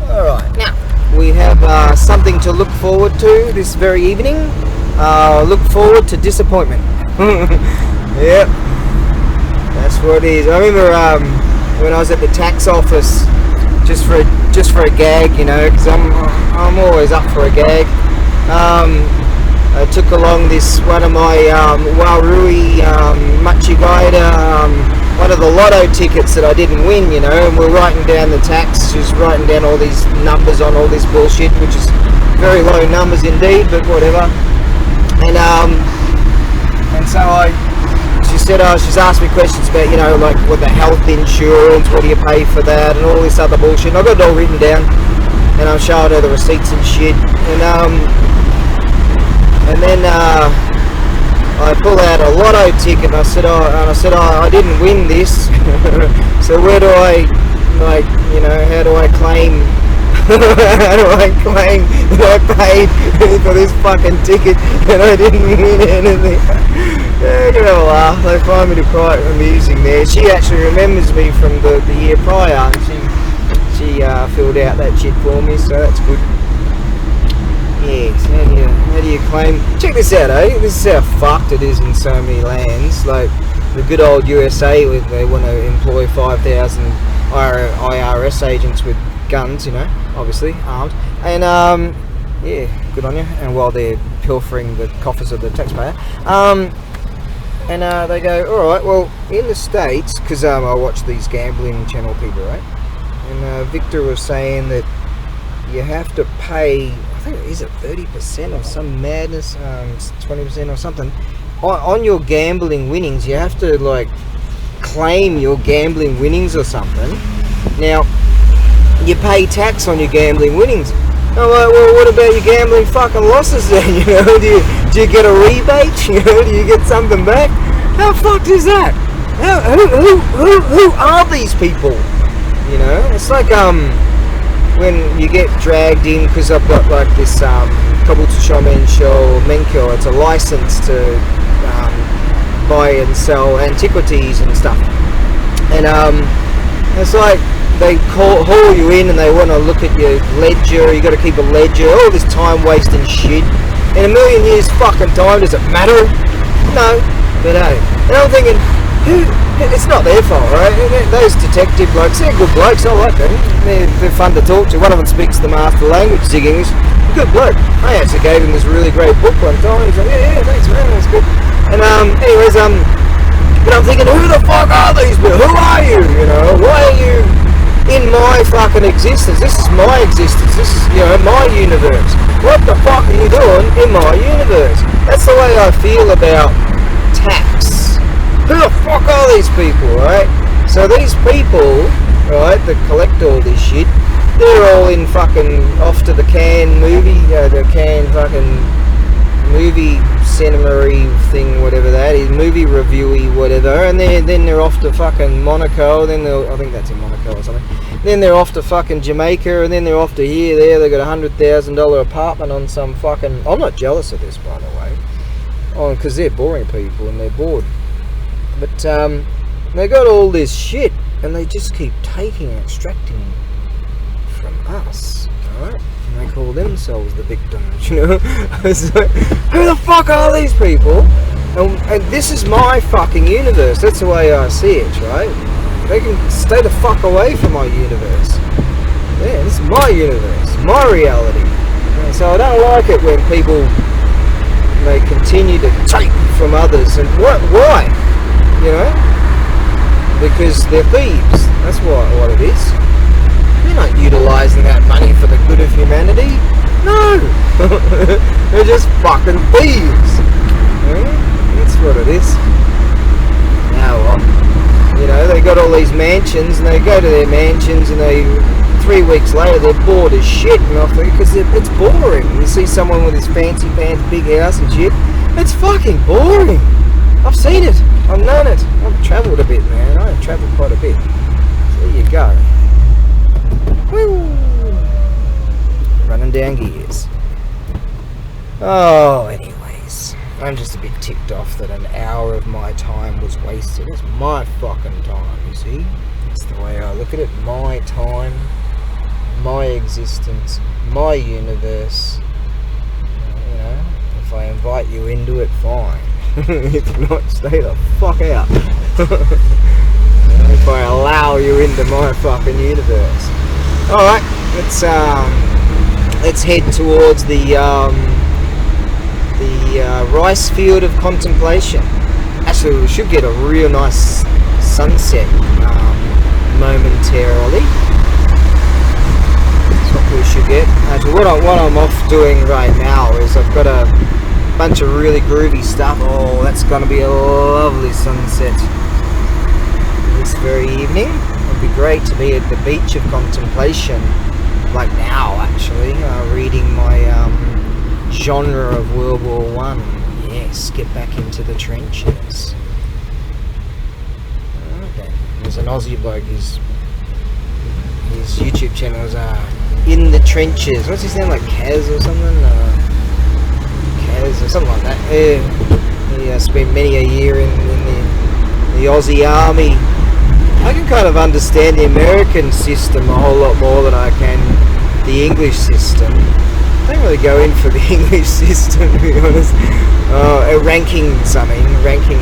Alright, now we have something to look forward to this very evening. Look forward to disappointment. Yep, that's what it is. I remember when I was at the tax office, just for a gag, you know, because I'm always up for a gag. I took along one of my Warui Machigaida, one of the lotto tickets that I didn't win, you know, and we're writing down the tax, just writing down all these numbers on all this bullshit, which is very low numbers indeed, but whatever. And so she's asked me questions about, you know, like what the health insurance, what do you pay for that, and all this other bullshit. And I got it all written down, and I'm showing her the receipts and shit. And then I pull out a lotto ticket, and I said, I didn't win this. So where do I, like, you know, how do I claim? How do I claim that I paid for this fucking ticket and I didn't win anything? Yeah, you have a laugh. They find me quite amusing there. She actually remembers me from the year prior, and she filled out that shit for me, so that's good. Yes, how do you claim? Check this out, eh? This is how fucked it is in so many lands. Like the good old USA, where they want to employ 5,000 IRS agents with guns, you know, obviously armed, and yeah, good on you. And while they're pilfering the coffers of the taxpayer, and they go, all right, well, in the States, because I watch these gambling channel people, right? And Victor was saying that you have to pay, I think, is it 30% or some madness, 20% or something on your gambling winnings. You have to like claim your gambling winnings or something. Now you pay tax on your gambling winnings. I'm like, well, what about your gambling fucking losses then? You know, do you get a rebate? You know, do you get something back? How fucked is that? Who are these people? You know, it's like when you get dragged in, because I've got like this Kabuto Mensho Menkyo. It's a license to buy and sell antiquities and stuff, and it's like they haul you in and they want to look at your ledger. You got to keep a ledger, all this time wasting shit. In a million years fucking time, does it matter? No, but hey, and I'm thinking, it's not their fault, right? Those detective blokes, they're good blokes, I like them. They're fun to talk to. One of them speaks the master language, Zig English. Good bloke. I actually gave him this really great book one time. He's like, yeah, thanks man, that's good. And anyways, but I'm thinking, who the fuck are these people? Who are you? You know, why are you in my fucking existence? This is my existence. This is, you know, my universe. What the fuck are you doing in my universe? That's the way I feel about tax. Who the fuck are these people, right? So these people, right, that collect all this shit, they're all in fucking off to the Cannes movie, the Cannes fucking movie cinema-y thing, whatever that is, movie reviewy, whatever, and then they're off to fucking Monaco, then I think that's in Monaco or something, then they're off to fucking Jamaica, and then they're off to here, there, they got a $100,000 apartment on some fucking, I'm not jealous of this, by the way, because they're boring people and they're bored, but they got all this shit, and they just keep taking and extracting from us, alright? And they call themselves the victims, you know? It's like, who the fuck are these people? And this is my fucking universe. That's the way I see it, right? They can stay the fuck away from my universe. Yeah, this is my universe, my reality. And so I don't like it when people, they continue to take from others. And why? You know? Because they're thieves. That's what it is. They're not utilising that money for the good of humanity. No! They're just fucking thieves. Yeah? That's what it is. Now, you know, they got all these mansions, and they go to their mansions, and 3 weeks later they're bored as shit, because it's boring. You see someone with his fancy pants, big house and shit. It's fucking boring. I've seen it. I've known it. I've travelled a bit, man. I've travelled quite a bit. So there you go. Woo. Running down gears. Oh, anyways. I'm just a bit ticked off that an hour of my time was wasted. It's my fucking time, you see? That's the way I look at it. My time, my existence, my universe. You know, if I invite you into it, fine. If not, stay the fuck out. If I allow you into my fucking universe. Alright, let's head towards the rice field of contemplation. Actually, we should get a real nice sunset momentarily. That's what we should get. Actually, what I'm off doing right now is I've got a bunch of really groovy stuff. Oh, that's going to be a lovely sunset this very evening. It'd be great to be at the beach of contemplation, like now actually, reading my genre of World War One. Yes, get back into the trenches. Okay. There's an Aussie bloke, his YouTube channel is In the Trenches. What's his name, like Kaz or something? Kaz or something like that. He spent many a year in the Aussie army. I can kind of understand the American system a whole lot more than I can the English system. I don't really go in for the English system, to be honest. Ranking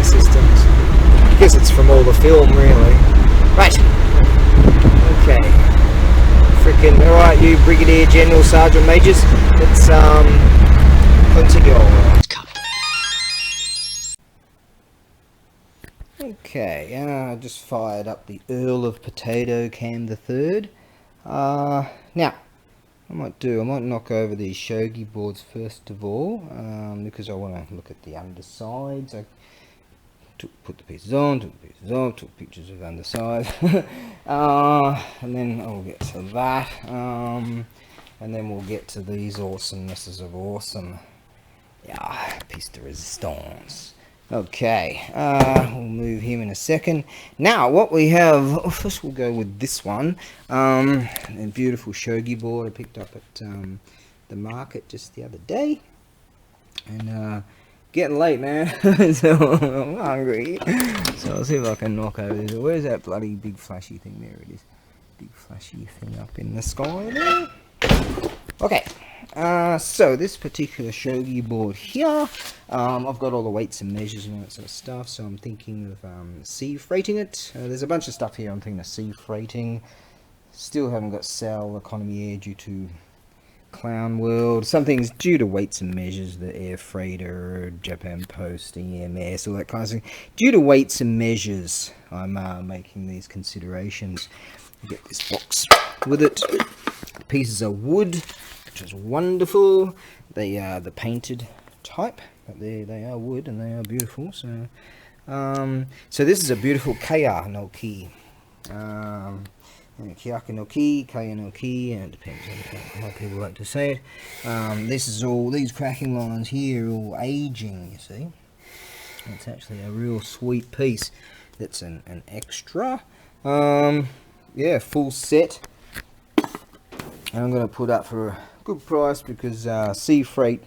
systems. I guess it's from all the film, really. Right. Okay. Frickin' alright, you Brigadier General Sergeant Majors. Let's continue. Okay, I just fired up the Earl of Potato Can the Third. Now, I might knock over these shogi boards first of all, because I want to look at the undersides. I put the pieces on, took pictures of undersides, and then I'll get to that, and then we'll get to these awesomenesses of awesome. Yeah, piece de resistance. Okay, we'll move him in a second. Now, what we have, first we'll go with this one, a beautiful shogi board I picked up at the market just the other day, and getting late, man, so I'm hungry, so I'll see if I can knock over this. Where's that bloody big flashy thing? There it is, big flashy thing up in the sky there. Okay. So this particular shogi board here, I've got all the weights and measures and all that sort of stuff, so I'm thinking of sea freighting it. There's a bunch of stuff here I'm thinking of sea freighting. Still haven't got Sal Economy Air due to Clown World. Some things due to weights and measures, the Air Freighter, Japan Post, EMS, all that kind of thing. Due to weights and measures, I'm making these considerations. Get this box with it. The pieces are wood, which is wonderful. They are the painted type, but they are wood and they are beautiful. So, so this is a beautiful Kaya no Ki. Kiyaka no Ki, Kaya no Ki, and it depends on how people like to say it. This is all, these cracking lines here are all aging, you see. It's actually a real sweet piece. That's an extra. Yeah, full set. And I'm going to put up for a good price because sea freight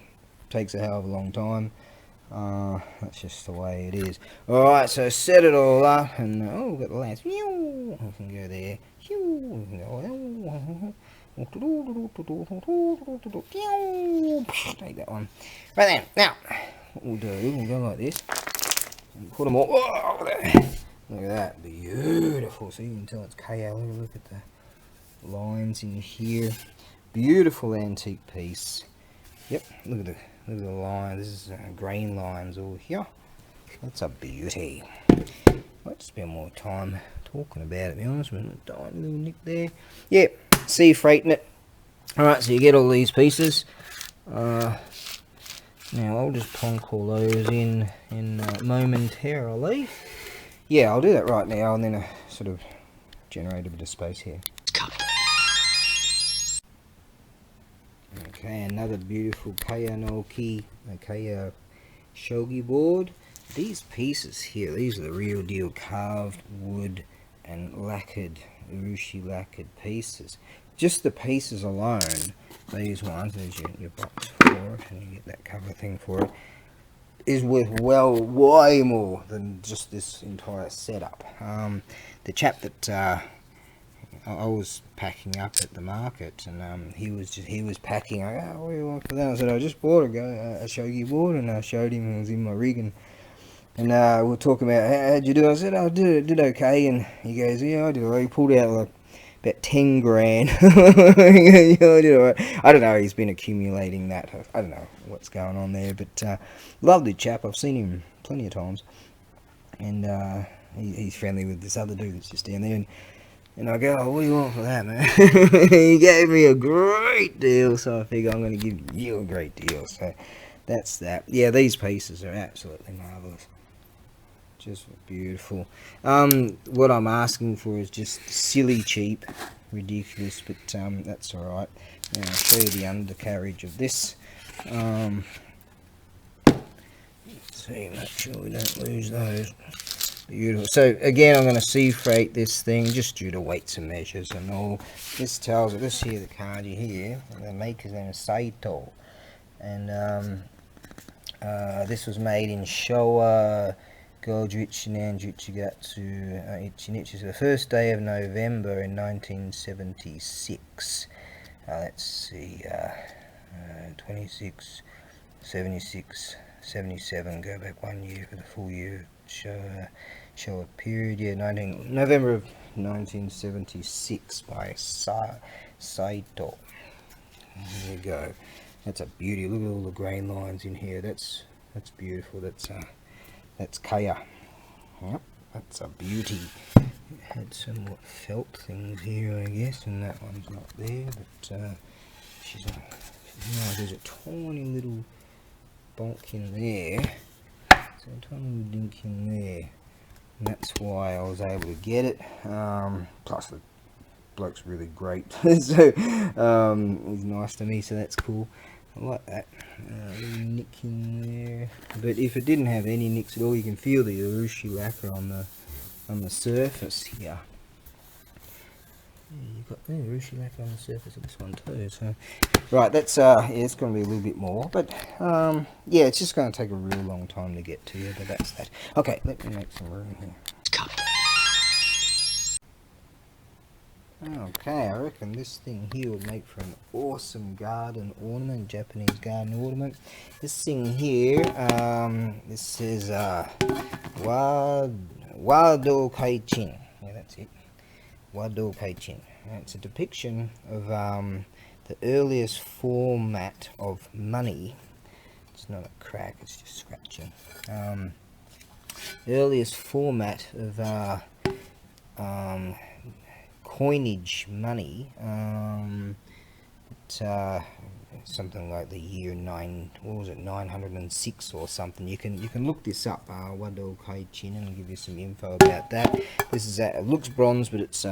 takes a hell of a long time. That's just the way it is. Alright, so set it all up, and oh, we've got the lance. We can go there. We can go. Take that one. Right then, now, what we'll do, we'll go like this. And put them all. Oh, look at that, beautiful. So you can tell it's KL. Look at the lines in here. Beautiful antique piece. Yep, look at the line. This is grain lines all here. That's a beauty. Might spend more time talking about it, to be honest with you. Tiny little nick there. Yep, sea freighting it. Alright, so you get all these pieces. Now I'll just plonk all those in momentarily. Yeah, I'll do that right now, and then sort of generate a bit of space here. Okay, another beautiful Kaya no Ki, Kaya shogi board. These pieces here, these are the real deal carved wood and lacquered, urushi lacquered pieces. Just the pieces alone, these ones, there's your box for it, and you get that cover thing for it, is worth way more than just this entire setup. The chap that I was packing up at the market, and he was packing. I go, oh, what do you want for that? I said, I just bought a shogi board, and I showed him it was in my rig, and And we were talking about how'd you do. I said, I did okay. And he goes, yeah, I did alright. He pulled out like about 10 grand. I did alright. I don't know. He's been accumulating that. I don't know what's going on there, but lovely chap. I've seen him plenty of times, and he's friendly with this other dude that's just down there. And I go, oh, what do you want for that, man? He gave me a great deal, so I figure I'm going to give you a great deal. So that's that. Yeah, these pieces are absolutely marvellous. Just beautiful. What I'm asking for is just silly cheap, ridiculous, but that's alright. Now I'll show you the undercarriage of this. See, make sure we don't lose those. Beautiful. So again, I'm going to sea freight this thing just due to weights and measures and all. This tells it. This here, the kanji here, the maker's name is Saito, and this was made in Showa Gojuichi Nanjutsugatsu Ichinichi, the first day of November in 1976. Let's see, 26, 76, 77, go back 1 year for the full year, show a period, yeah, November of 1976 by Saito. There you go. That's a beauty. Look at all the grain lines in here. That's beautiful. That's Kaya. Yep, that's a beauty. It had some what felt things here, I guess, and that one's not there, but there's a tiny little bonk in there. So a tiny little dink in there. And that's why I was able to get it. Plus the bloke's really great. So he's nice to me, so that's cool. I like that. Little nick in there. But if it didn't have any nicks at all, you can feel the urushi lacquer on the surface here. Yeah, you've got the urushi lacquer on the surface of this one too. So right, that's yeah, it's going to be a little bit more, but yeah, it's just going to take a real long time to get to you. But that's that. Okay, let me make some room here. Okay, I reckon this thing here would make for an awesome garden ornament, Japanese garden ornament. This thing here, this says Wado Kaichin. Yeah, that's it. Wado Kaichin. It's a depiction of the earliest format of money. It's not a crack, it's just scratching. The earliest format of coinage money, something like the year 906 or something. You can look this up, Wado Kaichin, and I'll give you some info about that. This is it looks bronze, but it's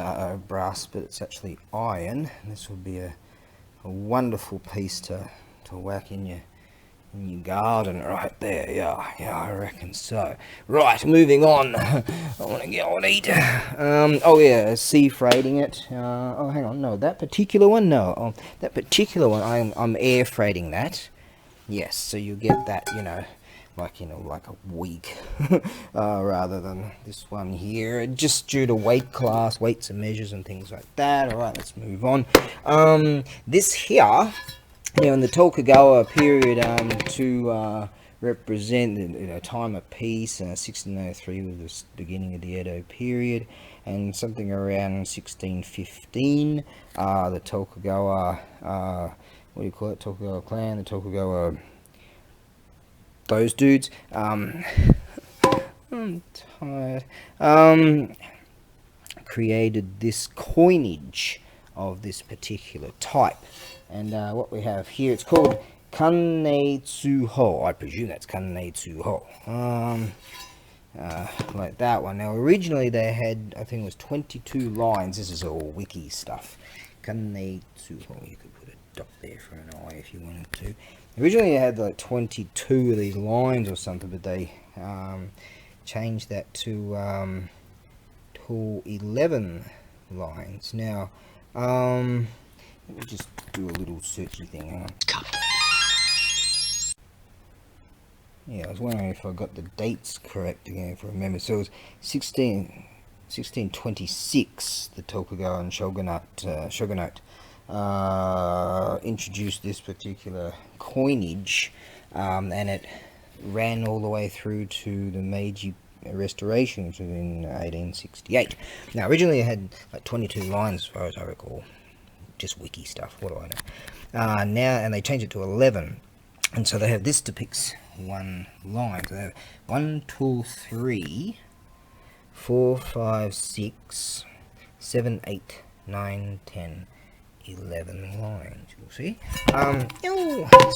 brass, but it's actually iron. This would be a wonderful piece to whack in your garden right there. Yeah, I reckon so. Right, moving on. I want to get on eat. Oh yeah, sea freighting it. Oh, hang on, no, that particular one, no. That particular one, I'm air freighting that. Yes, so you get that, like a week, rather than this one here, just due to weights and measures and things like that. All right, let's move on. This here. Now, in the Tokugawa period, to represent the time of peace, 1603 was the beginning of the Edo period, and something around 1615, the Tokugawa, what do you call it, Tokugawa clan, the Tokugawa, those dudes, I'm tired, created this coinage of this particular type. And what we have here, it's called Kannei-tsuho. I presume that's Kannei-tsuho. Like that one. Now, originally they had, I think it was 22 lines. This is all wiki stuff. Kannei-tsuho. You could put a dot there for an eye if you wanted to. Originally they had like 22 of these lines or something, but they changed that to 11 lines. Now, let me just do a little searchy thing. Hang on. Yeah, I was wondering if I got the dates correct again, if I remember. So it was 1626, the Tokugawa shogunate introduced this particular coinage, and it ran all the way through to the Meiji Restoration, which was in 1868. Now, originally it had like 22 lines, as far as I recall. Just wiki stuff, what do I know? Now, and they changed it to 11. And so they have, this depicts one line. So they have 1, 2, 3, 4, 5, 6, 7, 8, 9, 10, 11 lines, you'll see.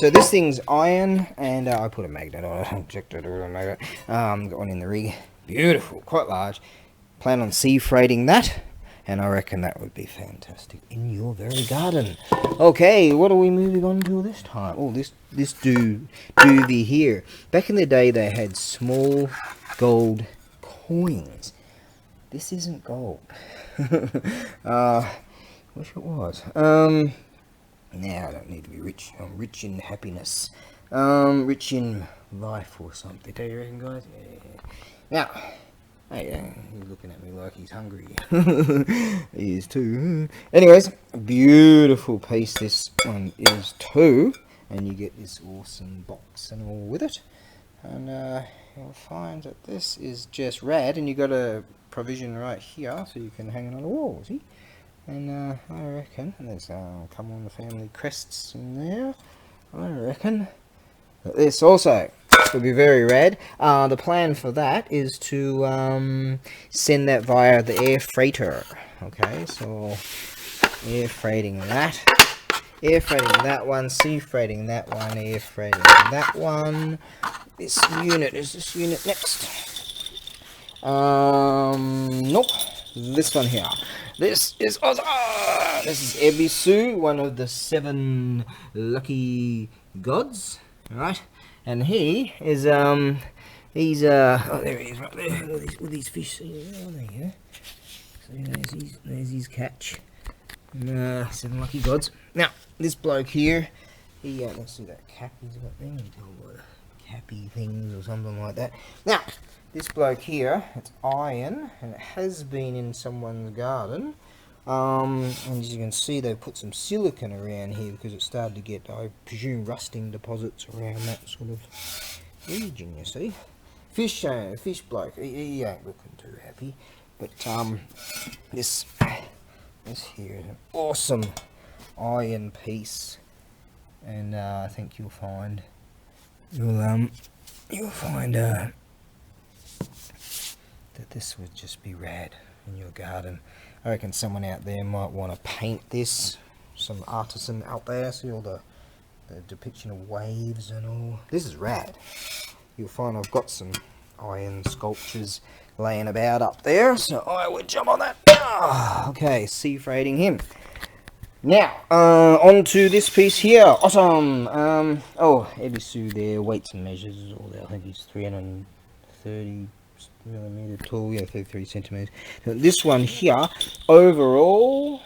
So this thing's iron, and I put a magnet on it. Checked it with a magnet. Got one in the rig. Beautiful, quite large. Plan on sea freighting that, and I reckon that would be fantastic in your very garden. Okay, what are we moving on to this time? Oh, this doobie here. Back in the day, they had small gold coins. This isn't gold. Wish it was. Now I don't need to be rich. I'm rich in happiness. Rich in life or something. Do you reckon, guys? Yeah. Now, hey, he's looking at me like he's hungry. He is too. Anyways, beautiful piece this one is too. And you get this awesome box and all with it. And you'll find that this is just rad. And you got a provision right here so you can hang it on the wall, see? And I reckon there's come on the family crests in there. I reckon that this also will be very rad. The plan for that is to send that via the air freighter. Okay, so air freighting that. Air freighting that one, sea freighting that one, air freighting that one. This unit, is this unit next? Nope. This one here. This is awesome. This is Ebisu, one of the 7 lucky gods. Right? And he is he's oh, there he is right there with these fish. Oh, there you go. So there's his catch. 7 lucky gods. Now, this bloke here, he let's see that cap he's got there. Cappy things or something like that. Now, this bloke here, it's iron, and it has been in someone's garden. And as you can see, they put some silicon around here because it started to get, I presume, rusting deposits around that sort of region, you see. Fish bloke, he ain't looking too happy. But this here is an awesome iron piece, and I think you'll find that this would just be rad in your garden. I reckon someone out there might want to paint this, some artisan out there. See all the depiction of waves and all. This is rad. You'll find I've got some iron sculptures laying about up there, so I would jump on that. Okay, sea freighting him. Now, on to this piece here. Awesome. Oh, Ebisu there, weights and measures is all there. I think he's 330 millimeter tall, yeah, 33 centimeters. Now, this one here, overall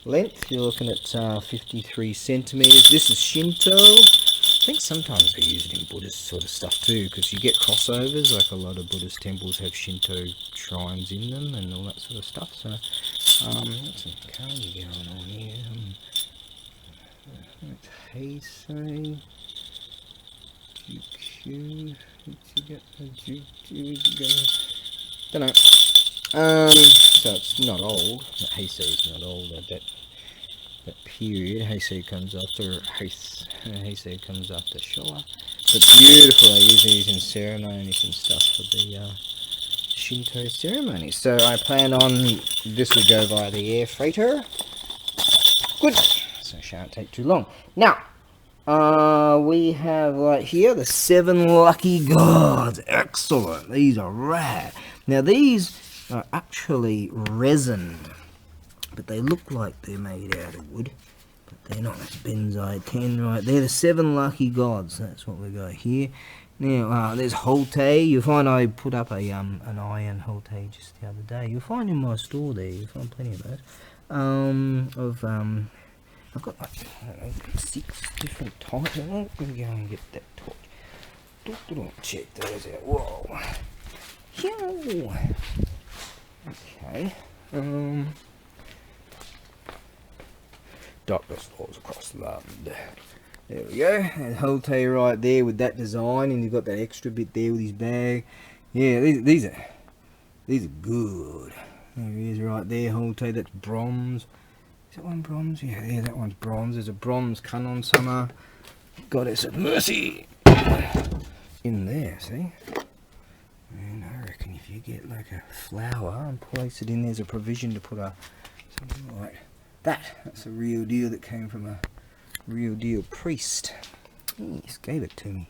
length, you're looking at 53 centimeters. This is Shinto. I think sometimes they use it in Buddhist sort of stuff too, because you get crossovers, like a lot of Buddhist temples have Shinto shrines in them and all that sort of stuff. So, that's some kanji going on here. Heisei, QQ, don't know. So it's not old. Heisei is not old. That period. Heisei comes after Heisei comes after Showa. But beautiful. I use these in ceremonies and stuff for the Shinto ceremonies. So I plan on this will go via the air freighter. Good. So it shan't take too long. Now, we have right here the 7 lucky gods. Excellent. These are rad. Now these are actually resin, but they look like they're made out of wood, but they're not. That's Benzai 10 right there. The 7 lucky gods. That's what we got here. Now there's Holte. You'll find I put up a an iron Holte just the other day. You'll find in my store there. You'll find plenty of those. I've got like, I don't know, 6 different types. Let me go and get that torch. Check those out. Whoa. Okay. Darkness falls across the land. There we go. And Holte right there with that design, and you've got that extra bit there with his bag. Yeah, these are good. There he is right there, Holte. That's bronze. Is that one bronze? Yeah, that one's bronze. There's a bronze Canon Summer. Goddess of Mercy in there, see? And I reckon if you get like a flower and place it in, there's a provision to put something like that. That's a real deal that came from a real deal priest. He just gave it to me.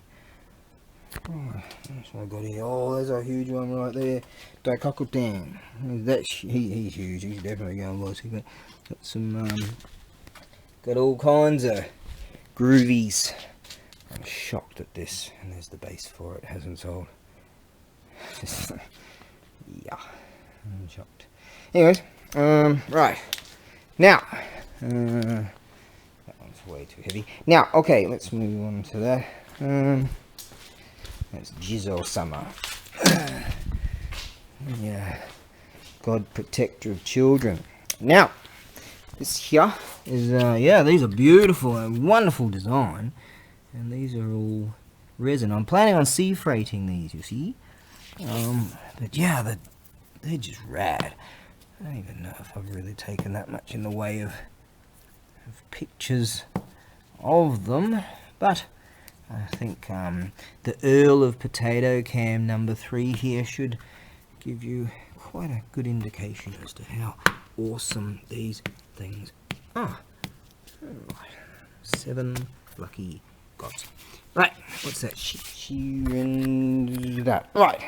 Oh, that's what I got here. Oh, there's a huge one right there. Daikokutan. He's huge. He's definitely going to see. Got some, got all kinds of groovies. I'm shocked at this. And there's the base for it. Hasn't sold. Yeah, I'm shocked. Anyways, right. Now, that one's way too heavy. Now, okay, let's move on to that. That's Jizo Summer. Yeah, God Protector of Children. Now, this here is, yeah, these are beautiful and wonderful design. And these are all resin. I'm planning on sea freighting these, you see. But yeah, they're just rad. I don't even know if I've really taken that much in the way of pictures of them. But I think the Earl of Potato Cam number 3 here should give you quite a good indication as to how awesome these things are. Right. 7 lucky gods. Right, what's that? That. Right,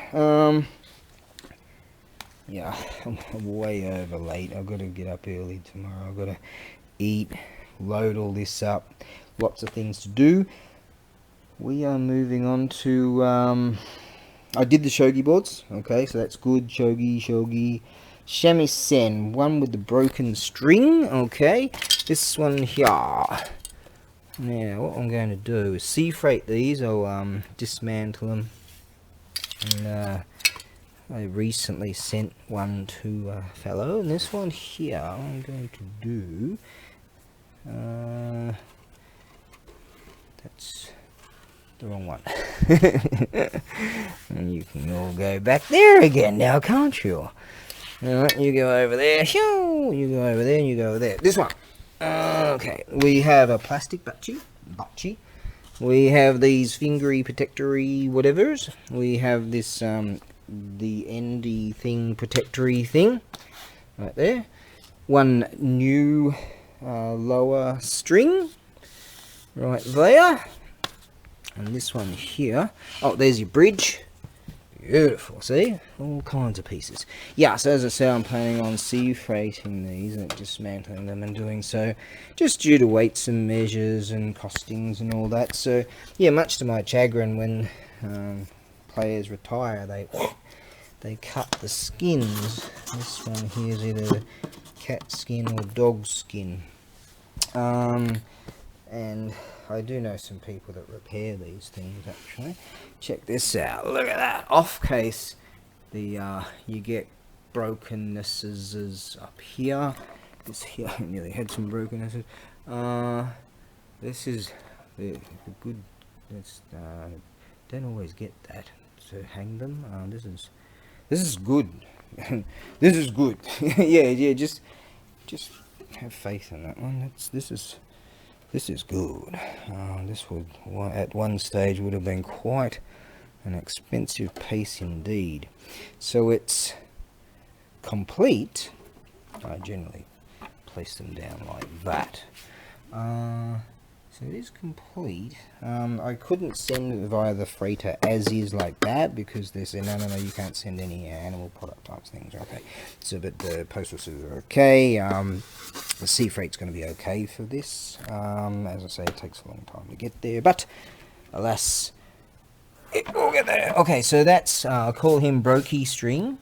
yeah, I'm way over late. I've got to get up early tomorrow. I've got to eat, load all this up. Lots of things to do. We are moving on to, I did the shogi boards. Okay, so that's good. Shogi. Shamisen, one with the broken string. Okay, this one here. Now, what I'm going to do is sea freight these. I'll dismantle them. And I recently sent one to a fellow, and this one here I'm going to do. That's the wrong one. And you can all go back there again now, can't you? Alright, you go over there. You go over there, and you go over there. This one. Okay, we have a plastic bachi. We have these fingery protectory whatevers. We have this the endy thing protectory thing right there. One new lower string right there, and this one here. Oh, there's your bridge. Beautiful, see? All kinds of pieces. Yeah, so as I said, I'm planning on sea freighting these and dismantling them and doing so just due to weights and measures and costings and all that. So, yeah, much to my chagrin, when players retire, they cut the skins. This one here is either cat skin or dog skin. And I do know some people that repair these things, actually. Check this out. Look at that. Off case, the you get brokennesses up here. This here nearly had some brokennesses. This is the good. Don't always get that to hang them. This is good. This is good. yeah. Just have faith in that one. This is good. This would, at one stage, would have been quite an expensive piece indeed. So it's complete. I generally place them down like that. So it is complete. I couldn't send it via the freighter as is like that, because they said no, you can't send any animal product type things. Okay, so but the postal service are okay. The sea freight's going to be okay for this. As I say, it takes a long time to get there, but alas, it will get there. Okay, so that's I call him Brokey string.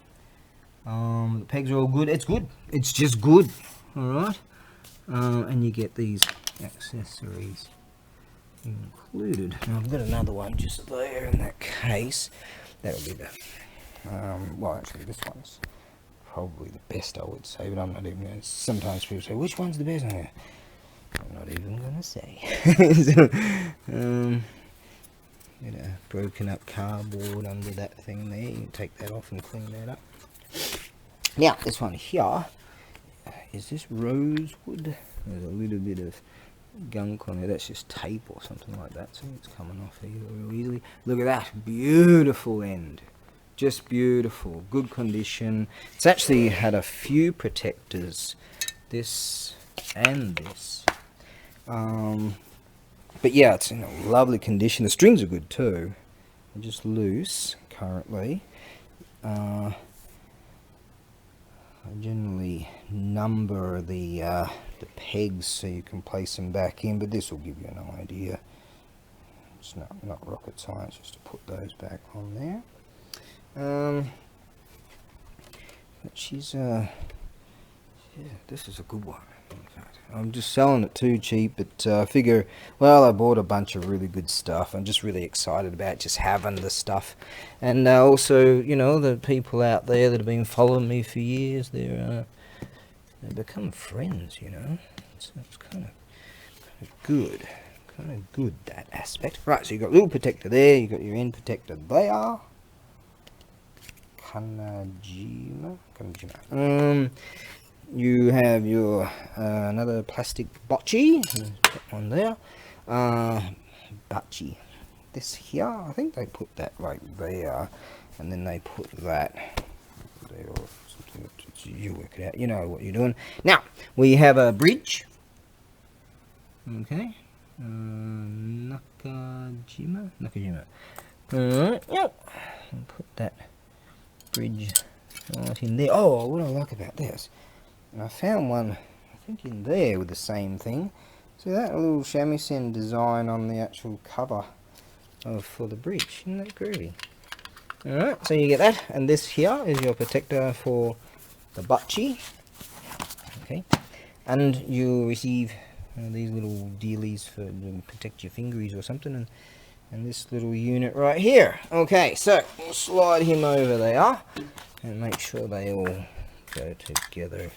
The pegs are all good. It's good. It's just good. All right, and you get these accessories included. Now I've got another one just there in that case. That'll be the well, actually this one's probably the best, I would say, but I'm not even going to. Sometimes people say, which one's the best? I'm not even going to say. Get a broken up cardboard under that thing there. You can take that off and clean that up. Now, this one here, is this rosewood? There's a little bit of gunk on it. That's just tape or something like that. So it's coming off here real easily. Look at that. Beautiful end. Just beautiful. Good condition. It's actually had a few protectors. This and this. But yeah, it's in a lovely condition. The strings are good too. They're just loose currently. I generally number the pegs so you can place them back in, but this will give you an idea. It's not rocket science just to put those back on there. But she's yeah, this is a good one. I'm just selling it too cheap, but I figure, well, I bought a bunch of really good stuff. I'm just really excited about just having the stuff. And also, you know, the people out there that have been following me for years, they've become friends, you know. So it's kind of good. Kind of good, that aspect. Right, so you've got a little protector there, you've got your end protector there. Kanajima. You have your another plastic bocce on there. Bocce. This here, I think they put that right there, and then they put that there or something. You work it out. You know what you're doing. Now we have a bridge. Okay. Nakajima. Alright. Yep. And put that bridge right in there. Oh, what I like about this. And I found one, I think, in there with the same thing. See that little shamisen design on the actual cover for the bridge. Isn't that groovy? Alright, so you get that. And this here is your protector for the bocce. Okay. And you receive these little dealies to protect your fingeries or something. And this little unit right here. Okay, so we'll slide him over there and make sure they all go together.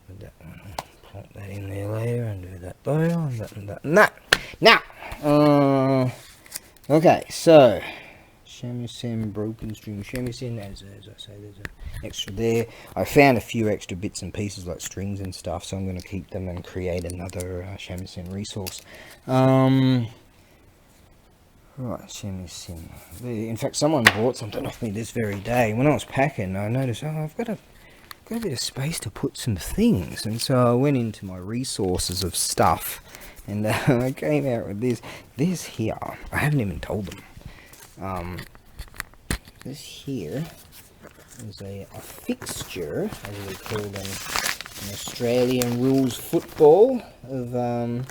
With that one, plonk that in there later, and do that there, and that and that and that. Now, okay, so shamisen, broken string shamisen. As I say, there's an extra there. I found a few extra bits and pieces like strings and stuff, so I'm going to keep them and create another shamisen resource. Right, shamisen. In fact, someone bought something off me this very day. When I was packing, I noticed, oh, I've got a bit of space to put some things, and so I went into my resources of stuff, and I came out with this here. I haven't even told them. This here is a fixture, as we call them in Australian rules football, of a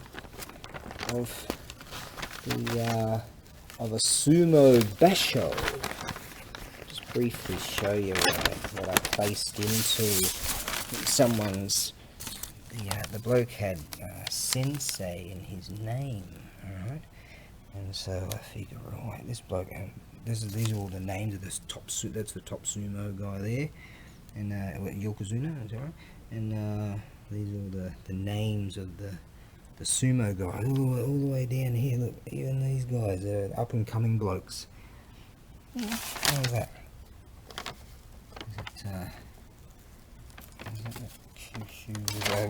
sumo basho. Briefly show you what I placed into someone's. The bloke had sensei in his name, alright, and so I figure, right, this bloke, these are all the names of this that's the top sumo guy there, and Yokozuna, is that right? And these are all the names of the sumo guys, all the way down here. Look, even these guys are up and coming blokes. How's that?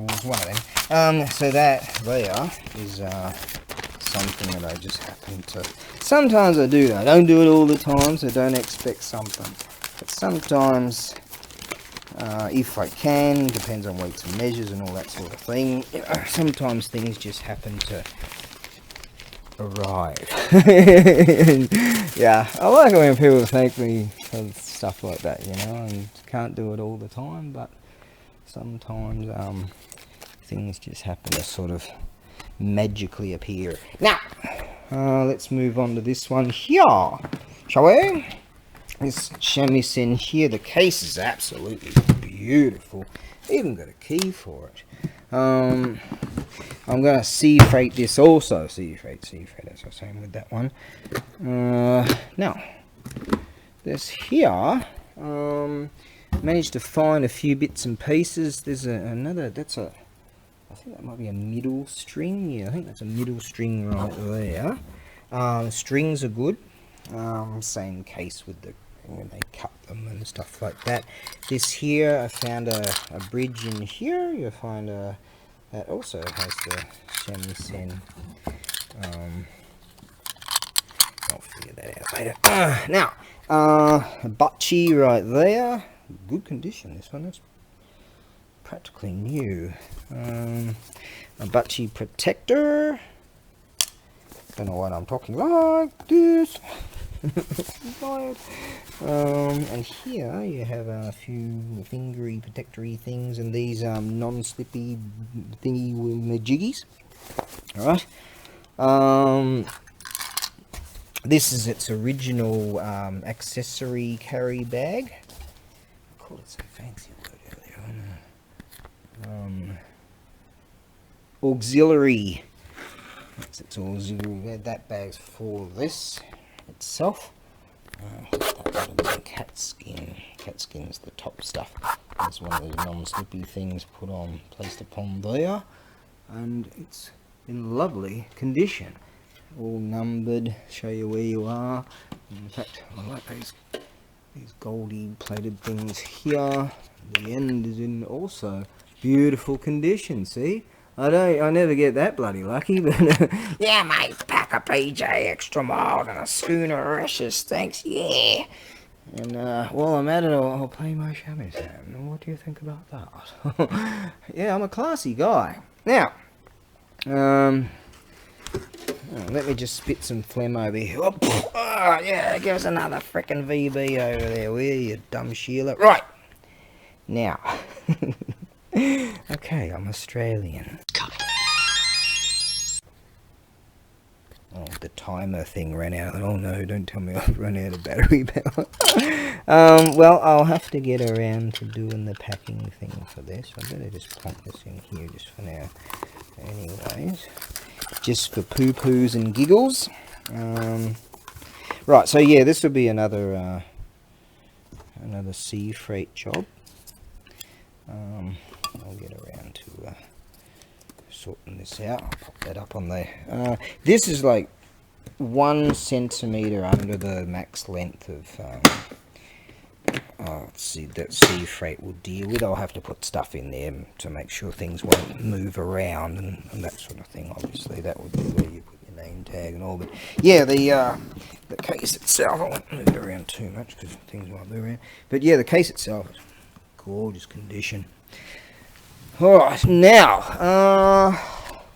Was one of them. So that there is something that I just happen to. Sometimes I do that. I don't do it all the time, so don't expect something. But sometimes, if I can, depends on weights and measures and all that sort of thing. You know, sometimes things just happen to arrive. Yeah, I like it when people thank me for stuff like that, you know, and can't do it all the time, but sometimes things just happen to sort of magically appear. Now, let's move on to this one here, shall we? This shamisen here, the case is absolutely beautiful. Even got a key for it. I'm going to sea freight this also. Sea freight, as I was saying with that one. Now, this here, managed to find a few bits and pieces. There's another, I think that might be a middle string. Yeah, I think that's a middle string right there. Strings are good. Same case with the when they cut them and stuff like that. This here, I found a bridge in here. You'll find that also has the shamisen. I'll figure that out later. Now, a butchie right there. Good condition, this one. It's practically new. A butchie protector. Don't know what I'm talking like this. And here you have a few fingery protectory things and these non-slippy thingy majiggies. Alright. This is its original accessory carry bag. I called it some fancy word earlier. Auxiliary. It's auxiliary. That bag's for this itself. Cat skin. Cat skin's the top stuff. It's one of those non-slippy things placed upon there, and it's in lovely condition. All numbered. Show you where you are. In fact, I like these goldy plated things here. The end is in also beautiful condition. See. I never get that bloody lucky, but yeah, mate, pack a PJ extra mild and a schooner rashes, thanks, yeah. And while I'm at it, I'll play my shamisen. What do you think about that? Yeah, I'm a classy guy. Now, let me just spit some phlegm over here. Oh, yeah, give us another frickin' VB over there, will you dumb Sheila? Right, now. Okay, I'm Australian. Oh, the timer thing ran out. Oh no, don't tell me I've run out of battery power. Well, I'll have to get around to doing the packing thing for this. I better just plonk this in here just for now. Anyways, just for poo-poos and giggles. Right, so yeah, this will be another sea freight job. I'll get around to sorting this out. I'll pop that up on there. This is like 1 centimeter under the max length of let's see, that sea freight will deal with. I'll have to put stuff in there to make sure things won't move around and that sort of thing. Obviously, that would be where you put your name tag and all. But yeah, the case itself, I won't move it around too much because things won't move around. But yeah, the case itself is gorgeous condition. Alright, now,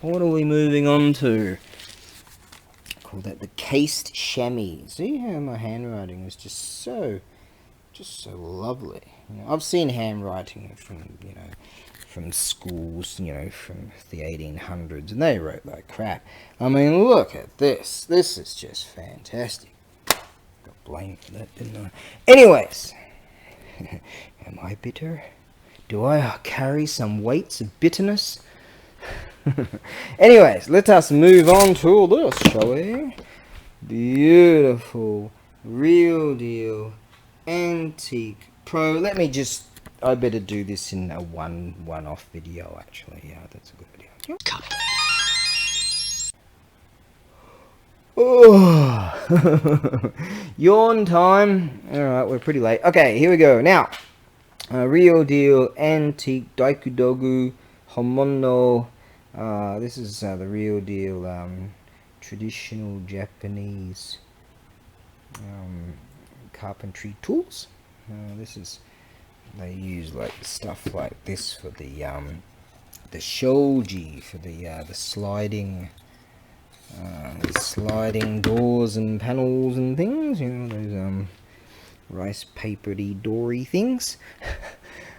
what are we moving on to? I call that the cased chamois. See how my handwriting is just so lovely. You know, I've seen handwriting from schools, from the 1800s, and they wrote like crap. I mean, look at this. This is just fantastic. Got blamed for that, didn't I? Anyways, am I bitter? Do I carry some weights of bitterness? Anyways, let us move on to this, shall we? Beautiful, real deal, antique pro. Let me just, I better do this in a one-off video, actually. Yeah, that's a good video. Oh, yawn time. Alright, we're pretty late. Okay, here we go. Now, real deal antique daikudogu homono. This is the real deal traditional Japanese carpentry tools. They use like stuff like this for the shoji, for the sliding doors and panels and things. You know, those rice papery doory things.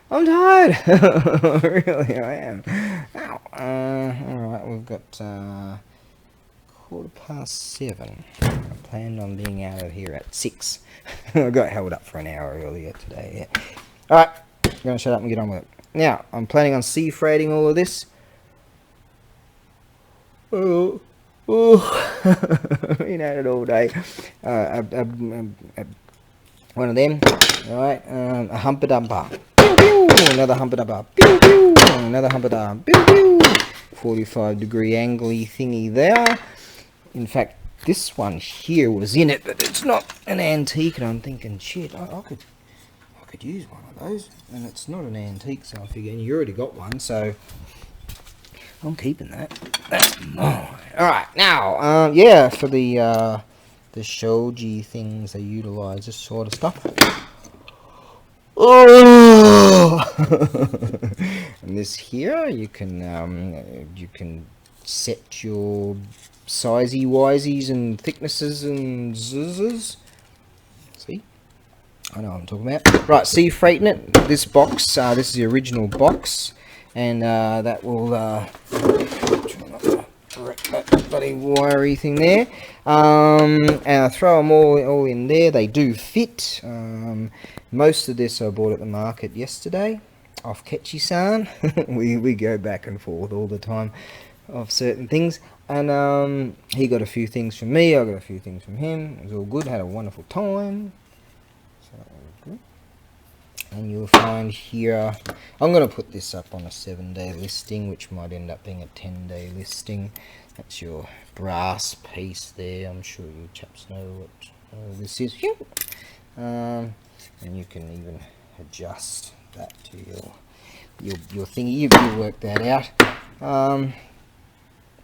I'm tired. Really, I am. Ow. Alright, we've got 7:15. I planned on being out of here at 6. I got held up for an hour earlier today. Yeah. Alright, I'm gonna shut up and get on with it. Now, I'm planning on sea freighting all of this. Oh. Been at it all day. One of them. Alright, a humper dumper. Pew, pew. Another humper dumper. Pew, pew. Another humper dumper. Pew, pew. 45-degree angly thingy there. In fact, this one here was in it, but it's not an antique, and I'm thinking, shit, I could use one of those, and it's not an antique, so I figure, and you already got one, so I'm keeping that. That's mine. All right, now, yeah, for the shoji things, they utilize this sort of stuff. Oh! And this here, you can set your sizey wiseys and thicknesses and zzz. See, I know what I'm talking about. Right, sea freighting it. This box, this is the original box, and that will try not to wreck that bloody wiry thing there. And I throw them all in there. They do fit. Most of this I bought at the market yesterday off Ketchi-san. we go back and forth all the time of certain things, and he got a few things from me, I got a few things from him. It was all good, had a wonderful time, so that was good. And you'll find here, I'm going to put this up on a 7-day listing, which might end up being a 10-day listing. That's your brass piece there. I'm sure you chaps know what this is. And you can even adjust that to your thingy. You work that out.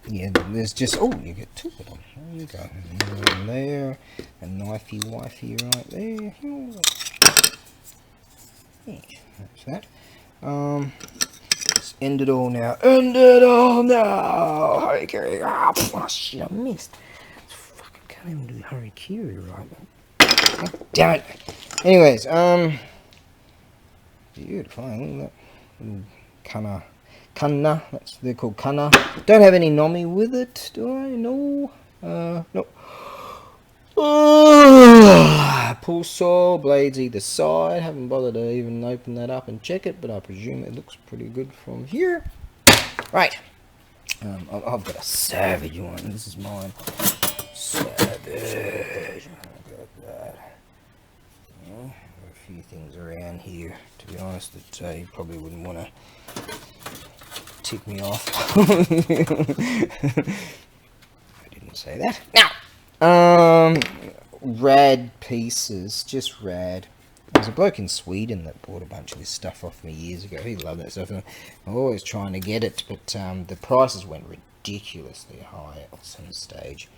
Yeah, there's just, oh, you get two of them. There you go. One there, a knifey wifey right there. Yeah, that's that. Let's end it all now. End it all now. Harikiri. Oh shit, I missed. I fucking can't even do harikiri right now. God damn it. Anyways, beautiful. Look at that. Kanna, they're called kanna. Don't have any nomi with it, do I? No. No. Pull saw, blades either side. Haven't bothered to even open that up and check it, but I presume it looks pretty good from here. Right. I've got a savage one. This is mine. Savage. Got that. Yeah, got a few things around here. To be honest, that you probably wouldn't want to tick me off. I didn't say that. Now, rad pieces, just rad. There's a bloke in Sweden that bought a bunch of this stuff off me years ago. He loved that stuff. I'm always trying to get it, but the prices went ridiculously high at some stage,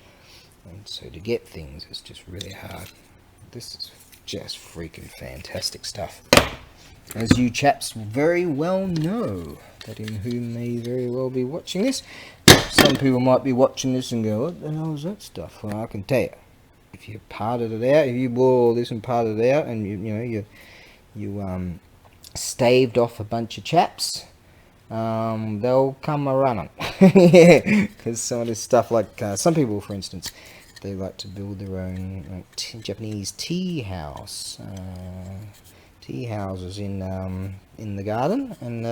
and so to get things is just really hard. This is just freaking fantastic stuff. As you chaps very well know, that in whom may very well be watching this. Some people might be watching this and go, what the hell is that stuff? Well, I can tell you, if you parted it out, if you bought all this and parted it out, and you staved off a bunch of chaps, they'll come a running. Because some of this stuff, like some people, for instance, they like to build their own Japanese tea house. Tea houses in the garden, and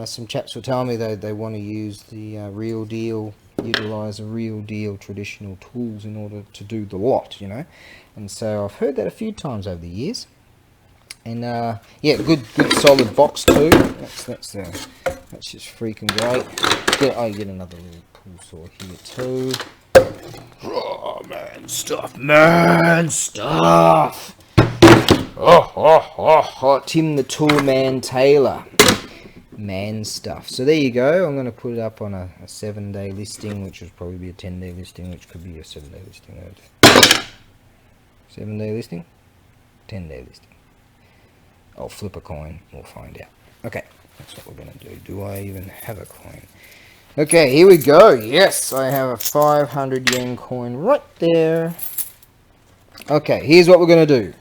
some chaps will tell me they want to use the real deal, utilize the real deal traditional tools in order to do the lot, you know. And so I've heard that a few times over the years. And yeah, good solid box too. That's just freaking great. I get another little pull saw here too. Oh man stuff. Oh, Tim the Tool Man Taylor. Man stuff. So there you go. I'm going to put it up on a 7-day listing, which will probably be a 10-day listing, which could be a 7-day listing. 7-day listing? 10-day listing. I'll flip a coin. We'll find out. Okay, that's what we're going to do. Do I even have a coin? Okay, here we go. Yes, I have a 500 yen coin right there. Okay, here's what we're going to do.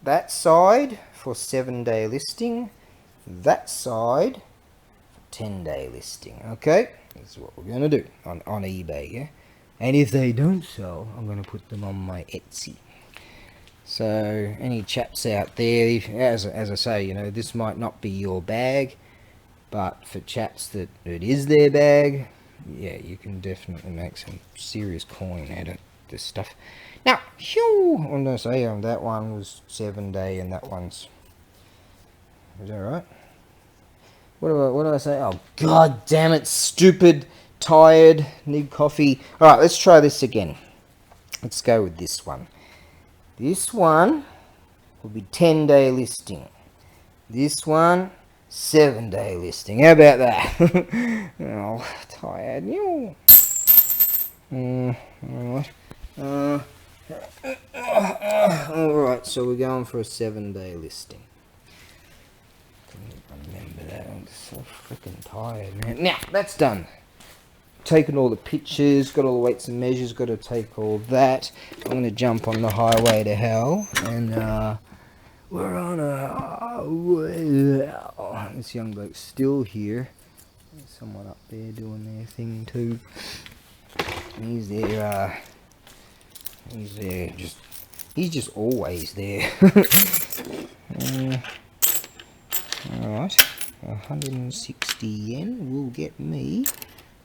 That side for 7-day listing, that side for 10-day listing. Okay, this is what we're going to do on eBay, yeah? And if they don't sell, I'm going to put them on my Etsy. So, any chaps out there, as I say, you know, this might not be your bag, but for chaps that it is their bag, yeah, you can definitely make some serious coin out of this stuff. Now, I'm going to say that one was 7-day and that one's... Is that right? What do I say? Oh, god damn it, stupid tired, need coffee. Alright, let's try this again. Let's go with this one. This one will be 10-day listing. This one, 7-day listing. How about that? Oh, tired. Alright, so we're going for a 7-day listing. Remember that. I'm so freaking tired, man. Now, that's done. Taken all the pictures, got all the weights and measures, got to take all that. I'm going to jump on the highway to hell, and we're on a... this young bloke's still here. There's someone up there doing their thing too. He's there, he's just always there. Alright, 160 yen will get me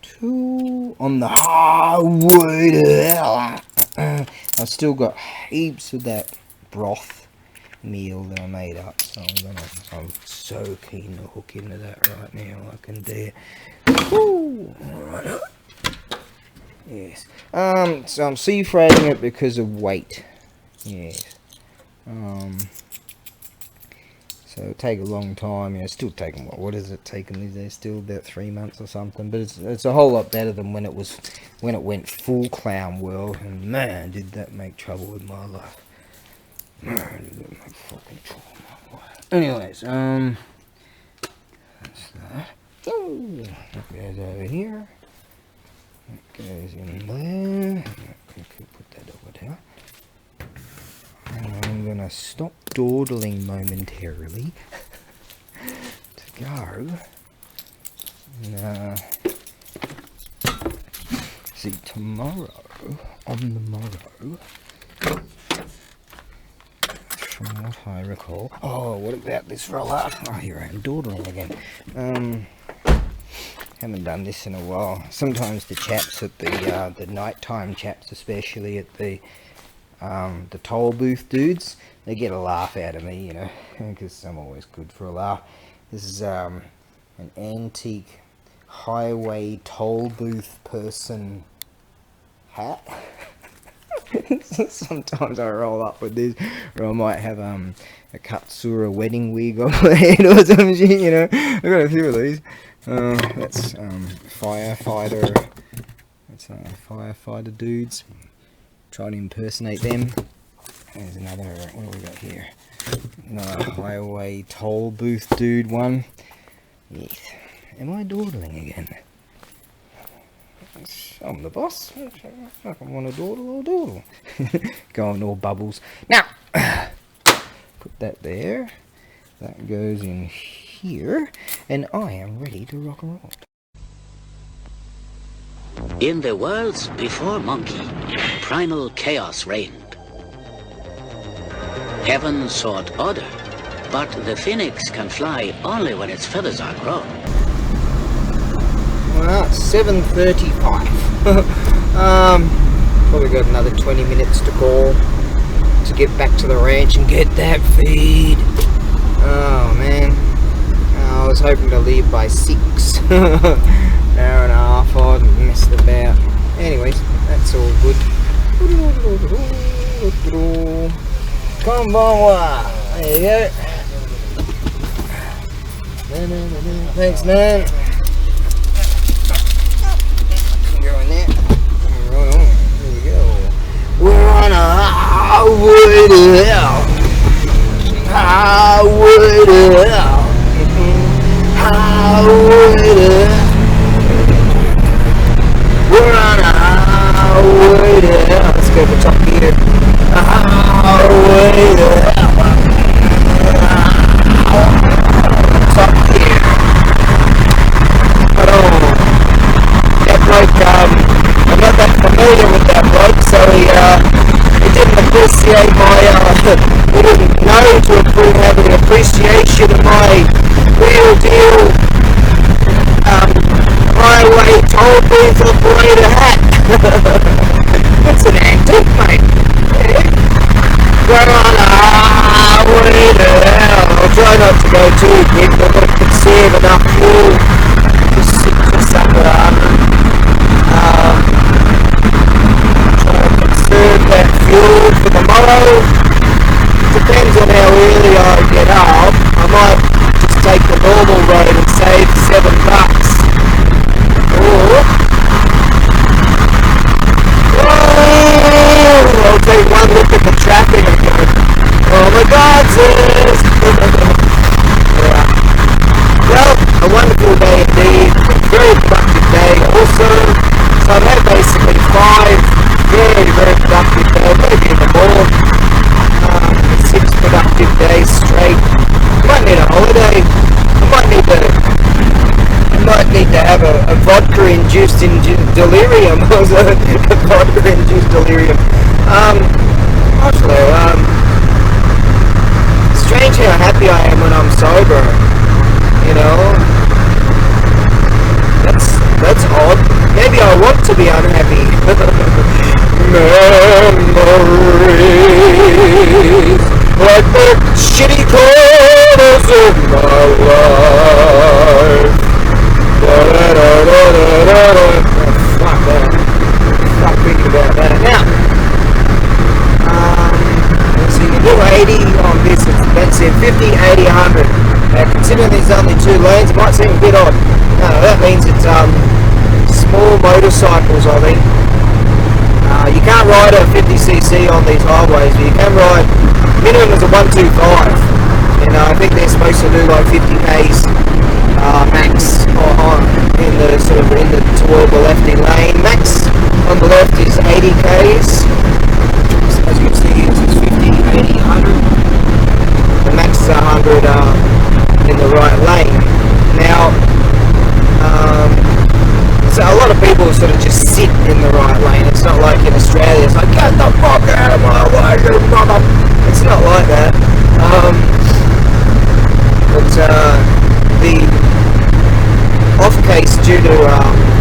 to on the highway to hell. I've still got heaps of that broth meal that I made up, so I'm so keen to hook into that right now. I can dare. Alright. Yes. So I'm sea freighting it because of weight. Yes. So it'll take a long time. It's still taking what is it taking these days? Still about 3 months or something. But it's a whole lot better than when it went full clown world. And man, did that make trouble with my life. Man, did that make fucking trouble with my life. Anyways, that's that. That goes over here. That goes in there. Put that over there. And I'm gonna stop dawdling momentarily to go. And, see, tomorrow, on the morrow, from what I recall. Oh, what about this roller? Oh, here I am dawdling again. Haven't done this in a while. Sometimes the chaps at the nighttime chaps, especially at the toll booth dudes, they get a laugh out of me, you know, because I'm always good for a laugh. This is an antique highway toll booth person hat. Sometimes I roll up with this, or I might have a Katsura wedding wig on my head or some shit, you know. I've got a few of these. That's firefighter. That's firefighter dudes. Try to impersonate them. There's another, what do we got here? Another highway toll booth dude one. Yes. Am I dawdling again? I'm the boss. If I want to dawdle, I'll dawdle. Going all bubbles. Now, put that there. That goes in here. And I am ready to rock and roll. In the worlds before Monkey, primal chaos reigned. Heaven sought order, but the phoenix can fly only when its feathers are grown. Well, 7:35. Probably got another 20 minutes to go to get back to the ranch and get that feed. Oh man, I was hoping to leave by 6. Hour and a half, I messed about. Anyways, that's all good. Konbanwa. There you go. Thanks, man. Go in there. Right on. There we go. We're on a highway to hell. Highway to hell. Highway to hell. We're on a highway to hell. Let's go for top here. A highway to hell. Top here. But that bloke, I'm not that familiar with that bloke, so he didn't appreciate my, he didn't know to have an appreciation of my real deal, highway toll booth operator hat. It's an antique, mate. Yeah. We're on a highway to hell. I'll try not to go too big, but I can conserve enough fuel to sit for somewhere. scheduled for tomorrow. Depends on how early I get up. I might just take the normal road and save $7. Or I'll take one look at the traffic and go, oh my God, sis! Yeah. Well, a wonderful day indeed. A very productive day also. So I've had basically 5 very, very productive days, maybe even more. 6 productive days straight. I might need a holiday. I might need to have a vodka-induced delirium. A vodka-induced delirium. Actually, strange how happy I am when I'm sober. You know, that's odd. Maybe I want to be unhappy. Memories like the shitty corners of my life. Fuck that. Fuck thinking about that. Now, so you do 80 on this, that's it, 50, 80, 100. Now, considering there's only 2 lanes, it might seem a bit odd. No, that means it's small motorcycles, I think. You can't ride a 50cc on these highways, but you can ride, minimum is a 125. And I think they're supposed to do like 50 k's max in the sort of toward the lefty lane. Max on the left is 80 k's. As you can see, it's 50, 80, 100. The max is 100 in the right lane. Now, so a lot of people sort of just sit in the right lane. It's not like in Australia, it's like, get the fuck out of my way, you mother. It's not like that. But the off case due to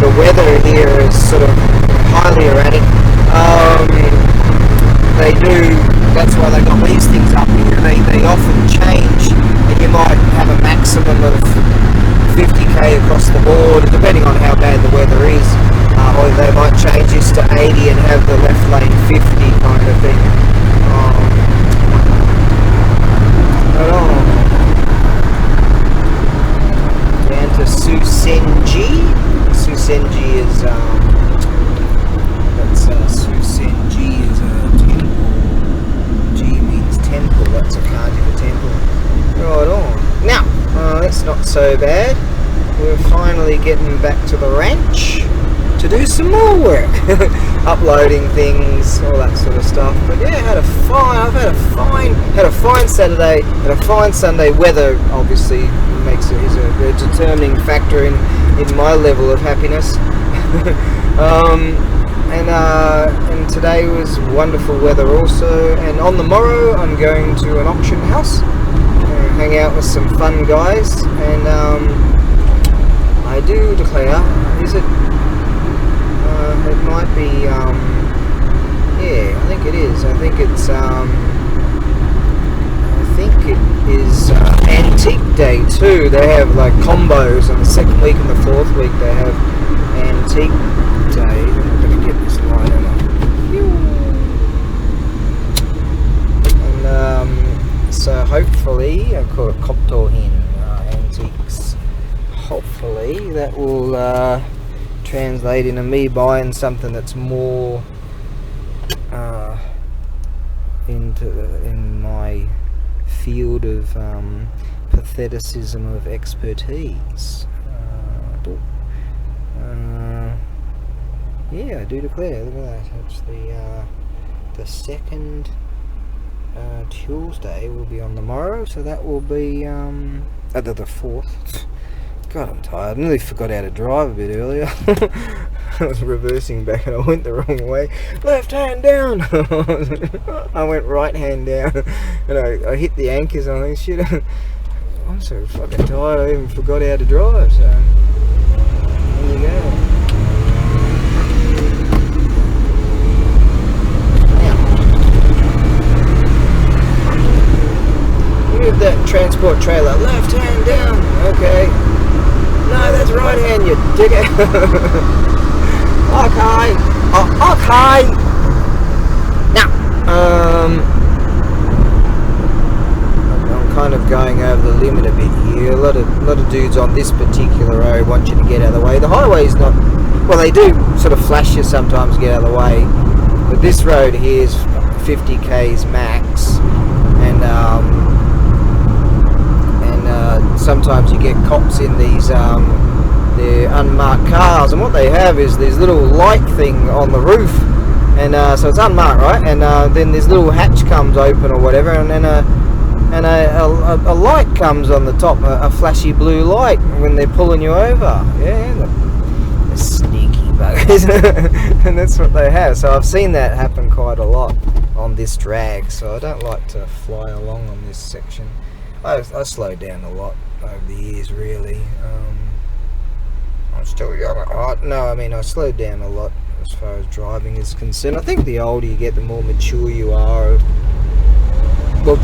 the weather here is sort of highly erratic. That's why they got these things up here. They often change, and you might have a maximum of 50k across the board, depending on how bad the weather is, or they might change this to 80 and have the left lane 50 kind of thing. Down to Susenji. Susenji is Susenji is a temple. G means temple. That's a kanji for temple. Right on. Now, that's not so bad. We're finally getting back to the ranch to do some more work. Uploading things, all that sort of stuff. But yeah, I've had a fine Saturday, and a fine Sunday. Weather obviously is a determining factor in my level of happiness. And today was wonderful weather also. And on the morrow, I'm going to an auction house. Hang out with some fun guys, and I do declare, is it? It might be. Yeah, I think it is. I think it's. I think it is Antique Day too. They have like combos on the 2nd week and the 4th week. They have Antique Day. I'm not going to get this light on. And so hopefully, I call it Koptohin Antiques. Hopefully that will translate into me buying something that's more in my field of patheticism of expertise. Yeah, I do declare. Look at that. It's the second Tuesday will be on the morrow, so that will be the 4th. God, I'm tired. I nearly forgot how to drive a bit earlier. I was reversing back and I went the wrong way. Left hand down. I went right hand down, and I hit the anchors and I think, shit, I'm so fucking tired. I even forgot how to drive. So there you go. Move that transport trailer. Left hand down. Okay. No, that's right hand, you dickhead. Okay. Oh, okay. Now, limit a bit here. A lot of dudes on this particular road want you to get out of the way. The highway's not, well, they do sort of flash you sometimes to get out of the way, but this road here is 50 k's max, and sometimes you get cops in these they're unmarked cars, and what they have is this little light thing on the roof, and so it's unmarked, right? And then this little hatch comes open or whatever, and then a light comes on the top, a flashy blue light when they're pulling you over. Yeah, the sneaky buggers. And that's what they have. So I've seen that happen quite a lot on this drag, so I don't like to fly along on this section. I slowed down a lot over the years, really. I'm still young at heart. No, I mean, I slowed down a lot as far as driving is concerned. I think the older you get, the more mature you are. Well,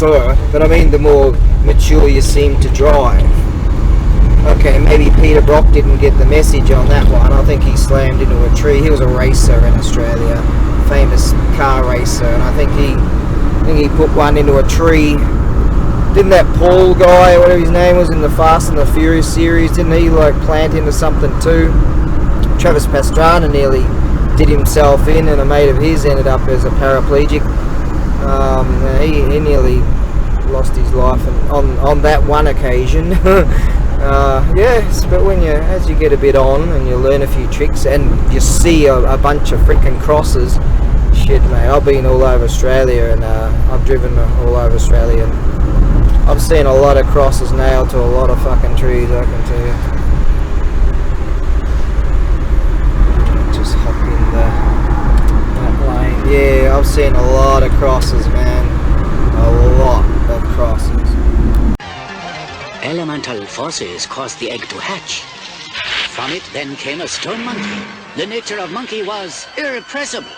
but I mean, the more mature you seem to drive. Okay, maybe Peter Brock didn't get the message on that one. I think he slammed into a tree. He was a racer in Australia, famous car racer, and I think he put one into a tree. Didn't that Paul guy, or whatever his name was, in the Fast and the Furious series, didn't he like plant into something too? Travis Pastrana nearly did himself in, and a mate of his ended up as a paraplegic. He nearly lost his life on that one occasion. Yes, but as you get a bit on and you learn a few tricks and you see a bunch of freaking crosses, shit, mate. I've been all over Australia, and I've driven all over Australia. I've seen a lot of crosses nailed to a lot of fucking trees, I can tell you. Just hop in that lane. Yeah, I've seen a lot of crosses, man. A lot of crosses. Elemental forces caused the egg to hatch. From it then came a stone monkey. The nature of monkey was irrepressible.